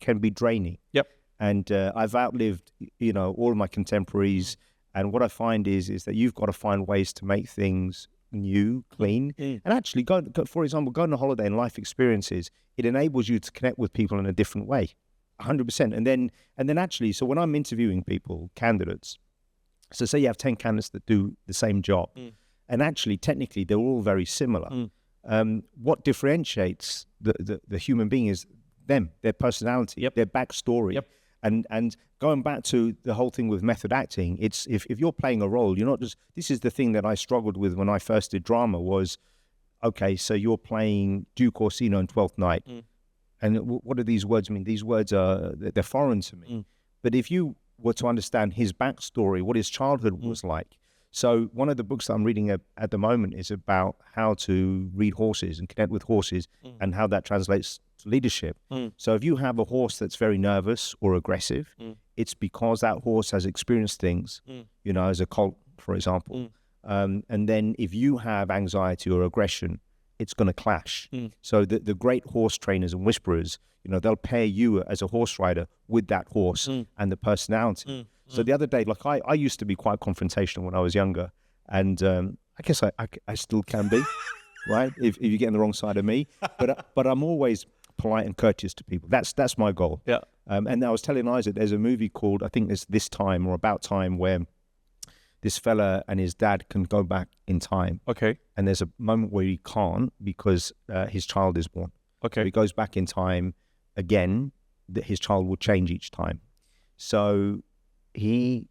can be draining. Yep. And I've outlived, all of my contemporaries. And what I find is that you've got to find ways to make things new, clean, and actually go, for example, going on holiday and life experiences. It enables you to connect with people in a different way, 100%. And then actually, so when I'm interviewing people, candidates, so say you have 10 candidates that do the same job, and actually, technically, they're all very similar. What differentiates the human being is them, their personality, their backstory. Yep. And going back to the whole thing with method acting, it's if you're playing a role, you're not just, this is the thing that I struggled with when I first did drama was, okay, so you're playing Duke Orsino in 12th Night. And what do these words mean? These words they're foreign to me. But if you were to understand his backstory, what his childhood was like. So one of the books that I'm reading at the moment is about how to read horses and connect with horses and how that translates to leadership. So if you have a horse that's very nervous or aggressive, it's because that horse has experienced things, as a colt, for example. And then if you have anxiety or aggression, it's going to clash. So the great horse trainers and whisperers, they'll pair you as a horse rider with that horse and the personality. So the other day, like I used to be quite confrontational when I was younger, and I guess I still can be, right? If you get on the wrong side of me, but I'm always polite and courteous to people. That's my goal. Yeah. And I was telling Isaac, there's a movie called, I think it's This Time or About Time, where this fella and his dad can go back in time. Okay. And there's a moment where he can't because his child is born. Okay. So he goes back in time again, that his child will change each time. So he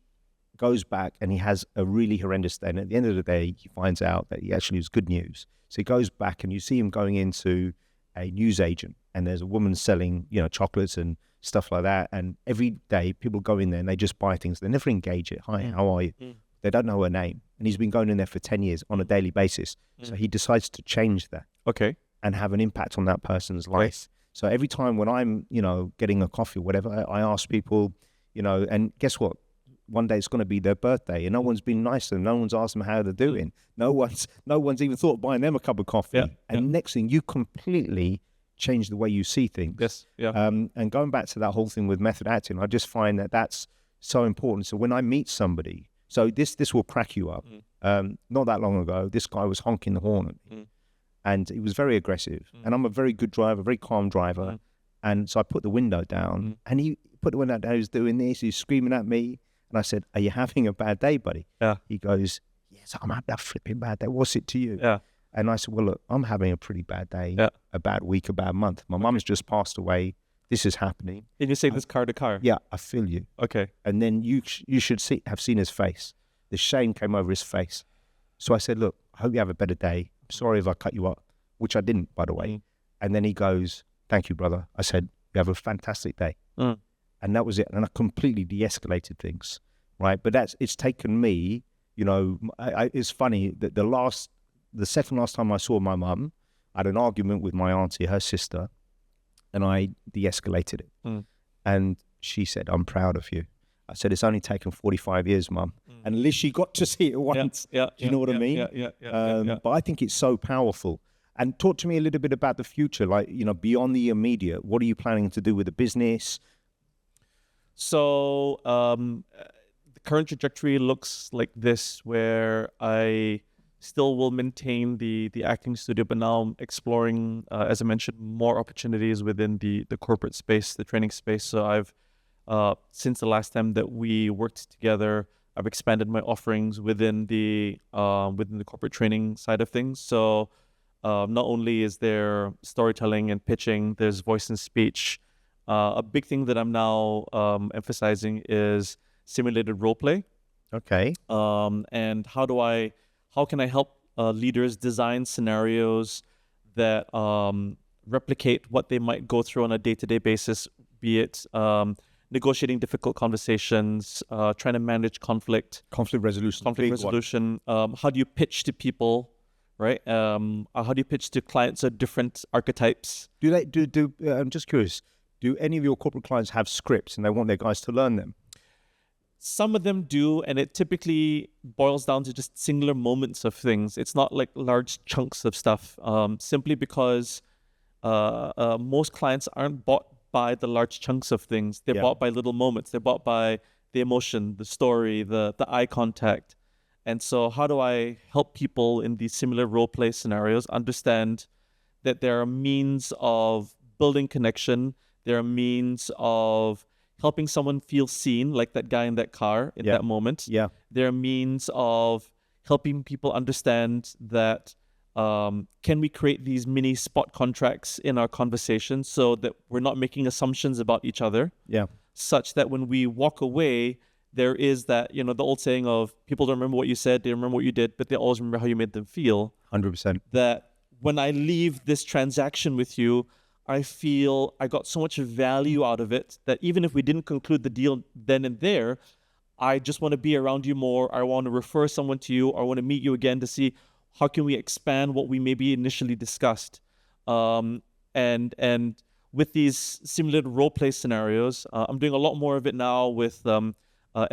goes back and he has a really horrendous day. And at the end of the day, he finds out that he actually was good news. So he goes back and you see him going into a newsagent, and there's a woman selling, chocolates and stuff like that. And every day people go in there and they just buy things. They never engage it. Hi, how are you? They don't know her name. And he's been going in there for 10 years on a daily basis. So he decides to change that. Okay. And have an impact on that person's life. Right. So every time when I'm, getting a coffee or whatever, I ask people, and guess what? One day it's going to be their birthday and no one's been nice to them. No one's asked them how they're doing. No one's even thought of buying them a cup of coffee. And next thing, you completely change the way you see things. Yes. Yeah. And going back to that whole thing with method acting, I just find that that's so important. So when I meet somebody, so this will crack you up. Not that long ago, this guy was honking the horn at me. And he was very aggressive. And I'm a very good driver, very calm driver. And so I put the window down and he put the window down. He was doing this. He was screaming at me. And I said, are you having a bad day, buddy? Yeah. He goes, yes, I'm having a flipping bad day. What's it to you? Yeah. And I said, well, look, I'm having a pretty bad day, a bad week, a bad month. My mum's just passed away. This is happening. And you say this car to car? Yeah, I feel you. Okay. And then you should have seen his face. The shame came over his face. So I said, look, I hope you have a better day. I'm sorry if I cut you up, which I didn't, by the way. And then he goes, thank you, brother. I said, you have a fantastic day. And that was it. And I completely de-escalated things, right? But it's taken me, it's funny that the second last time I saw my mum, I had an argument with my auntie, her sister, and I de-escalated it. And she said, I'm proud of you. I said, it's only taken 45 years, Mum. And at least she got to see it once. Do you know what I mean? But I think it's so powerful. And talk to me a little bit about the future, like, beyond the immediate. What are you planning to do with the business? So the current trajectory looks like this, where I still will maintain the acting studio, but now I'm exploring, as I mentioned, more opportunities within the corporate space, the training space. So I've, since the last time that we worked together, I've expanded my offerings within the corporate training side of things. So not only is there storytelling and pitching, there's voice and speech. A big thing that I'm now emphasizing is simulated role play. Okay. And how can I help leaders design scenarios that replicate what they might go through on a day-to-day basis, be it negotiating difficult conversations, trying to manage conflict resolution. How do you pitch to people, right? How do you pitch to clients of different archetypes? I'm just curious, do any of your corporate clients have scripts and they want their guys to learn them? Some of them do, and it typically boils down to just singular moments of things. It's not like large chunks of stuff, simply because most clients aren't bought by the large chunks of things. They're bought by little moments. They're bought by the emotion, the story, the eye contact. And so how do I help people in these similar role play scenarios understand that there are means of building connection, there are means of helping someone feel seen, like that guy in that car in that moment. Yeah. There are means of helping people understand that can we create these mini spot contracts in our conversation so that we're not making assumptions about each other, such that when we walk away, there is that, the old saying of people don't remember what you said, they remember what you did, but they always remember how you made them feel. 100%. That when I leave this transaction with you, I feel I got so much value out of it that even if we didn't conclude the deal then and there, I just want to be around you more. I want to refer someone to you. I want to meet you again to see how can we expand what we maybe initially discussed. And with these simulated role play scenarios, I'm doing a lot more of it now with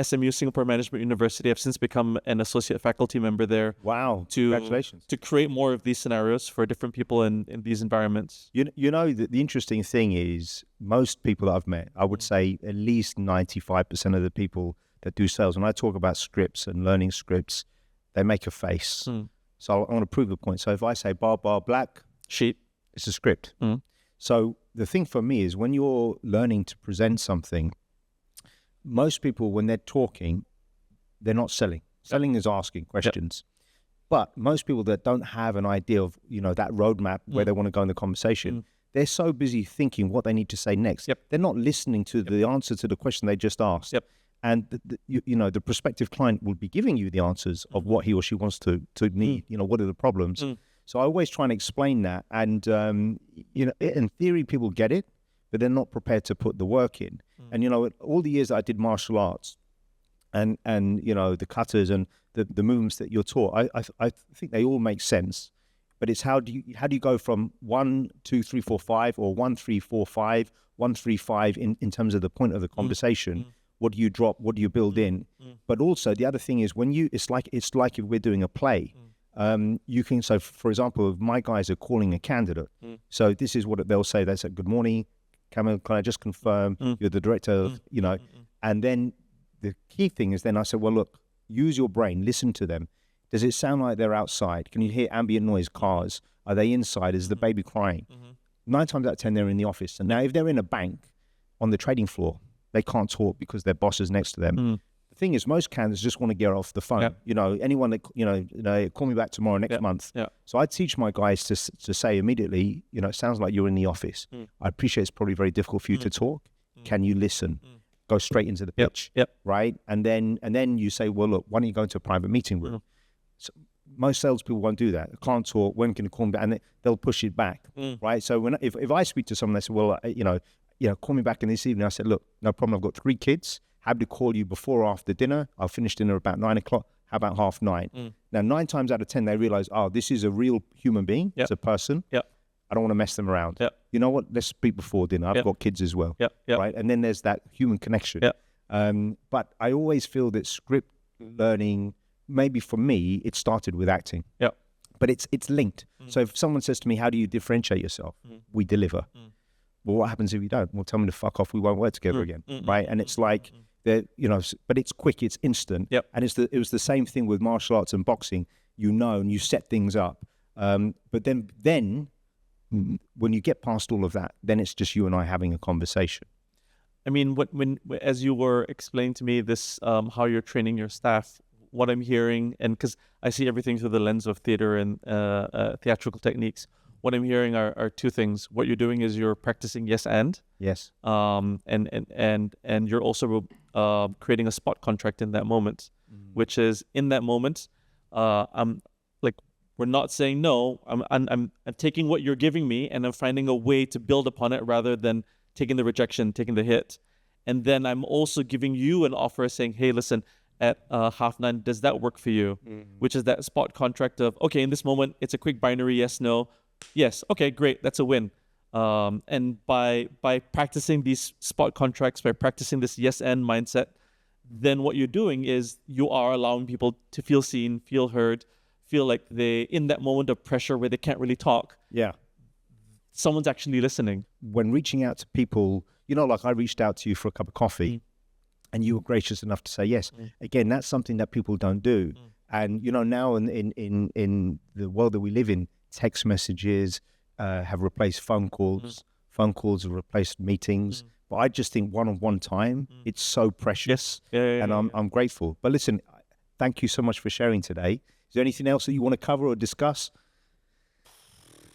SMU, Singapore Management University. I've since become an associate faculty member there. Wow, congratulations. To create more of these scenarios for different people in these environments. The interesting thing is most people that I've met, I would say at least 95% of the people that do sales, when I talk about scripts and learning scripts, they make a face. So I want to prove the point. So if I say bar, black, sheep, it's a script. So the thing for me is when you're learning to present something, most people, when they're talking, they're not selling. Selling is asking questions. But most people that don't have an idea of, that roadmap where they want to go in the conversation, they're so busy thinking what they need to say next. They're not listening to the answer to the question they just asked. And the prospective client will be giving you the answers of what he or she wants to need. What are the problems? So I always try and explain that. And in theory, people get it, but they're not prepared to put the work in. And all the years that I did martial arts, and the cutters and the movements that you're taught, I think they all make sense. But it's how do you go from 1, 2, 3, 4, 5, or 1, 3, 4, 5, 1, 3, 5 in terms of the point of the conversation. What do you drop? What do you build in? But also the other thing is when it's like if we're doing a play, you can. So for example, if my guys are calling a candidate, so this is what they'll say. They say, "Good morning, Kamil. Can I just confirm you're the director of, And then the key thing is then I said, well, look, use your brain, listen to them. Does it sound like they're outside? Can you hear ambient noise, cars? Are they inside? Is the baby crying? 9 times out of 10, they're in the office. And now if they're in a bank on the trading floor, they can't talk because their boss is next to them. The thing is, most candidates just want to get off the phone. Anyone that, call me back tomorrow, next month. So I teach my guys to say immediately, it sounds like you're in the office. I appreciate it's probably very difficult for you to talk. Can you listen? Go straight into the pitch, right? And then you say, well, look, why don't you go into a private meeting room? So most salespeople won't do that. Can't talk. When can you call me back? And they'll push it back, right? So if I speak to someone, they say, well, call me back in this evening. I said, look, no problem. I've got 3 kids. Happy to call you before or after dinner. I'll finish dinner about 9 o'clock. How about 9:30? Now, 9 times out of 10, they realize, this is a real human being. It's a person. I don't want to mess them around. You know what? Let's speak before dinner. I've got kids as well. Right? And then there's that human connection. But I always feel that script learning, maybe for me, it started with acting. But it's linked. So if someone says to me, how do you differentiate yourself? We deliver. Well, what happens if you don't? Well, tell me to fuck off. We won't work together again. Right? And it's like, but it's quick, it's instant. And it was the same thing with martial arts and boxing. And you set things up. But then when you get past all of that, then it's just you and I having a conversation. I mean, when as you were explaining to me this, how you're training your staff, what I'm hearing, and because I see everything through the lens of theater and theatrical techniques, what I'm hearing are 2 things. What you're doing is you're practicing yes and. Yes. And you're also creating a spot contract in that moment, which is in that moment, I'm like, we're not saying no. I'm taking what you're giving me and I'm finding a way to build upon it rather than taking the rejection, taking the hit. And then I'm also giving you an offer saying, hey, listen, at 9:30, does that work for you? Which is that spot contract of, okay, in this moment, it's a quick binary yes, no. Yes, okay, great, that's a win. And by practicing these spot contracts, by practicing this yes and mindset, then what you're doing is you are allowing people to feel seen, feel heard, feel like they, in that moment of pressure where they can't really talk, someone's actually listening. When reaching out to people, like I reached out to you for a cup of coffee and you were gracious enough to say yes. Again, that's something that people don't do. And, now in the world that we live in, text messages have replaced phone calls. Phone calls have replaced meetings. But I just think one-on-one time, it's so precious. And I'm grateful. But listen, thank you so much for sharing today. Is there anything else that you want to cover or discuss?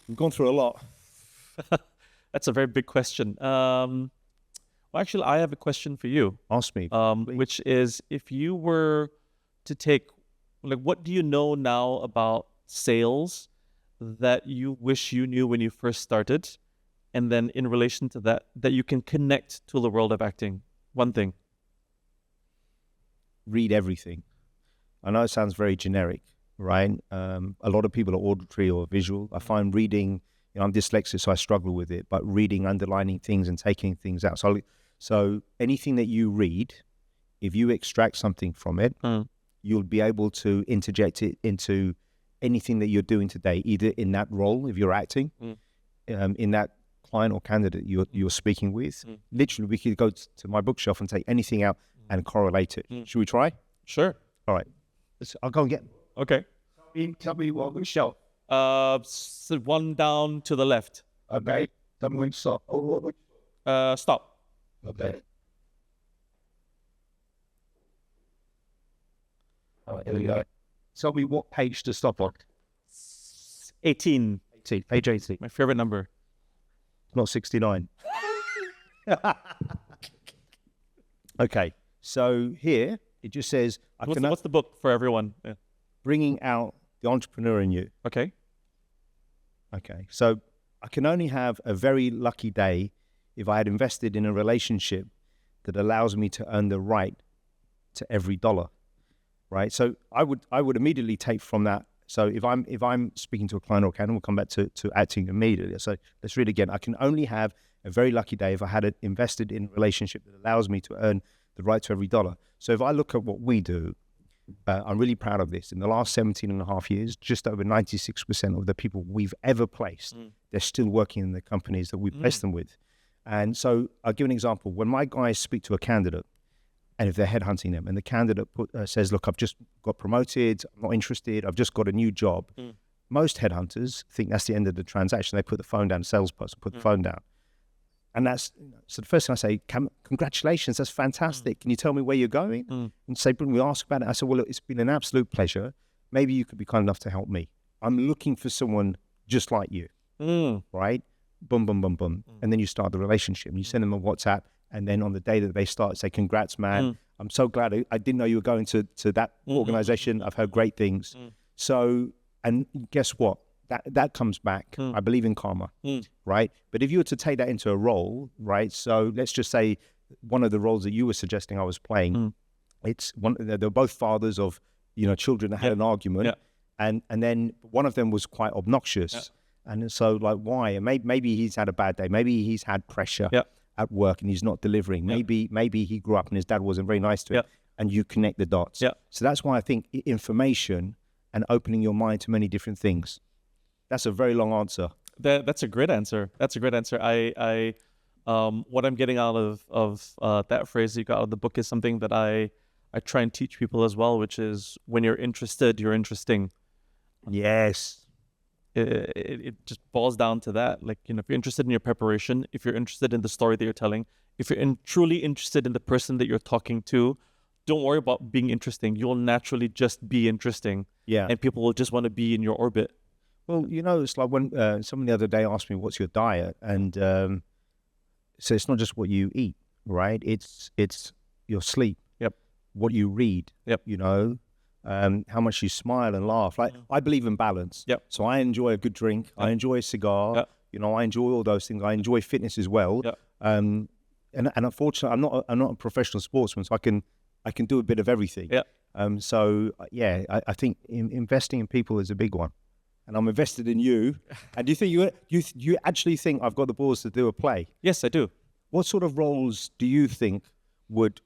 We've gone through a lot. That's a very big question. Well, actually, I have a question for you. Ask me. Which is, if you were to take, what do you know now about sales that you wish you knew when you first started? And then in relation to that you can connect to the world of acting? One thing. Read everything. I know it sounds very generic, right? A lot of people are auditory or visual. I find reading, I'm dyslexic, so I struggle with it, but reading, underlining things and taking things out. So anything that you read, if you extract something from it, you'll be able to interject it into anything that you're doing today, either in that role, if you're acting, in that client or candidate you're speaking with. Literally, we could go to my bookshelf and take anything out and correlate it. Should we try? Sure. All right. I'll go and get. Okay. Tell me what bookshelf. So one down to the left. Okay. Tell me when to stop. Stop. Okay. All right, here we go. Tell me what page to stop on. 18. Page 18. My favorite number. Not 69. Okay. So here, it just says... What's the book for everyone? Yeah. Bringing out the entrepreneur in you. Okay. Okay. So I can only have a very lucky day if I had invested in a relationship that allows me to earn the right to every dollar. Right? So I would immediately take from that. So if I'm speaking to a client or candidate, we'll come back to acting immediately. So let's read again. I can only have a very lucky day if I had invested in a relationship that allows me to earn the right to every dollar. So if I look at what we do, I'm really proud of this. In the last 17 and a half years, just over 96% of the people we've ever placed, they're still working in the companies that we placed them with. And so I'll give an example. When my guys speak to a candidate, and if they're headhunting them, and the candidate says, look, I've just got promoted, I'm not interested, I've just got a new job. Most headhunters think that's the end of the transaction. They put the phone down, the salesperson put the phone down. And that's, so the first thing I say, congratulations, that's fantastic. Can you tell me where you're going? And say, we ask about it. I said, well, look, it's been an absolute pleasure. Maybe you could be kind enough to help me. I'm looking for someone just like you, right? Boom, boom, boom, boom. And then you start the relationship and you send them a WhatsApp. And then on the day that they start, say, congrats, man. I'm so glad. I didn't know you were going to that organization. I've heard great things. So, and guess what? That comes back. I believe in karma, right? But if you were to take that into a role, right? So let's just say one of the roles that you were suggesting I was playing, it's one. They're both fathers of, children that had an argument, and then one of them was quite obnoxious, and so like why? And maybe he's had a bad day. Maybe he's had pressure at work and he's not delivering. Maybe he grew up and his dad wasn't very nice to him, and you connect the dots. So that's why I think information and opening your mind to many different things. That's a very long answer. That's a great answer. I what I'm getting out of that phrase you got out of the book is something that I try and teach people as well, which is when you're interested, you're interesting. Yes. It just boils down to that. Like, if you're interested in your preparation, if you're interested in the story that you're telling, if you're truly interested in the person that you're talking to, don't worry about being interesting. You'll naturally just be interesting. Yeah. And people will just want to be in your orbit. Well, it's like when someone the other day asked me, what's your diet? And so it's not just what you eat, right? It's your sleep, Yep. what you read, Yep. you know, how much you smile and laugh. Like, I believe in balance. Yep. So I enjoy a good drink. Yep. I enjoy a cigar. Yep. You know, I enjoy all those things. I enjoy fitness as well. Yep. And unfortunately, I'm not a professional sportsman, so I can do a bit of everything. Yep. So yeah, I think investing in people is a big one, and I'm invested in you. And do you think you actually think I've got the balls to do a play? Yes, I do. What sort of roles do you think would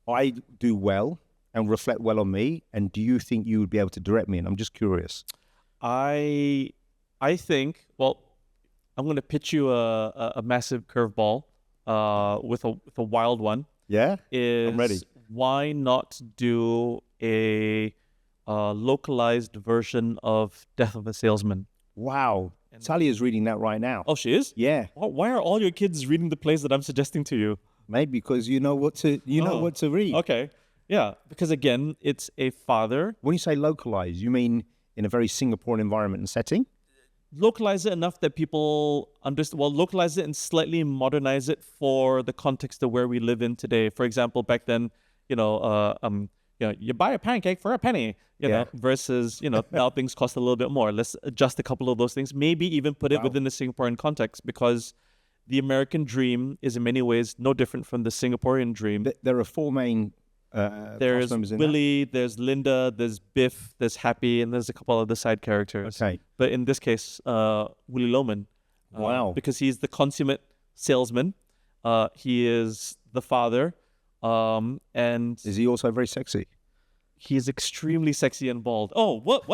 I do well and reflect well on me? And do you think you would be able to direct me? And I'm just curious. I think, well, I'm going to pitch you a massive curveball with a wild one. Yeah, I'm ready. Why not do a localized version of Death of a Salesman? Wow. Sally is reading that right now. Oh, she is? Yeah. Why are all your kids reading the plays that I'm suggesting to you? Maybe because you know what to read. Okay. Yeah, because again, it's a father. When you say localize, you mean in a very Singaporean environment and setting? Localize it enough that people understand. Well, localize it and slightly modernize it for the context of where we live in today. For example, back then, you buy a pancake for a penny, you know, versus, now things cost a little bit more. Let's adjust a couple of those things. Maybe even put it within the Singaporean context, because the American dream is in many ways no different from the Singaporean dream. There are four main there's Willie, there's Linda, there's Biff, there's Happy, and there's a couple of the side characters. Okay. But in this case, Willie Loman. Wow. Because he's the consummate salesman. He is the father. And is he also very sexy? He is extremely sexy and bald. Oh, what?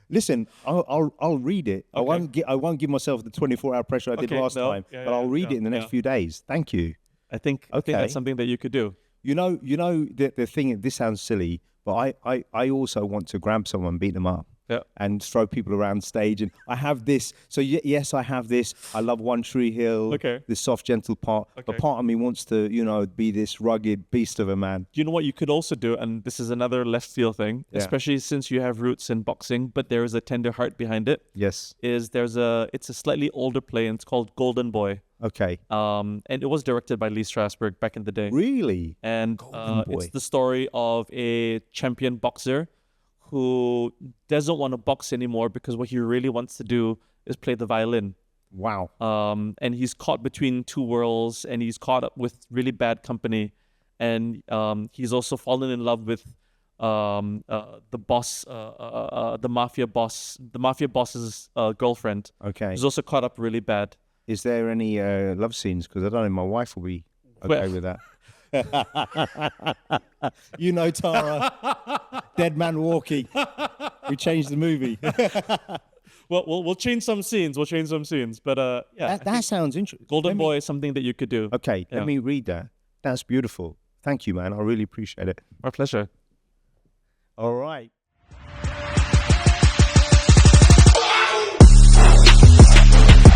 Listen, I'll read it. Okay. I won't give myself the 24-hour pressure I did last time, but I'll read it in the next few days. Thank you. I think that's something that you could do. You know the thing. This sounds silly, but I also want to grab someone, beat them up, and throw people around stage. And I have this. So yes, I have this. I love One Tree Hill. Okay. This soft, gentle part. Okay. But part of me wants to, be this rugged beast of a man. You know what you could also do, and this is another left field thing, especially since you have roots in boxing, but there is a tender heart behind it. Yes. It's a slightly older play, and it's called Golden Boy. Okay. And it was directed by Lee Strasberg back in the day. Really? And it's the story of a champion boxer who doesn't want to box anymore because what he really wants to do is play the violin. Wow. And he's caught between two worlds, and he's caught up with really bad company. And he's also fallen in love with the boss, the mafia boss's girlfriend. Okay. He's also caught up really bad. Is there any love scenes? Because I don't know, my wife will be okay with that. Tara, Dead Man Walking. We changed the movie. Well, we'll change some scenes. But that sounds interesting. Golden Boy is something that you could do. Okay, let me read that. That's beautiful. Thank you, man. I really appreciate it. Our pleasure. All right.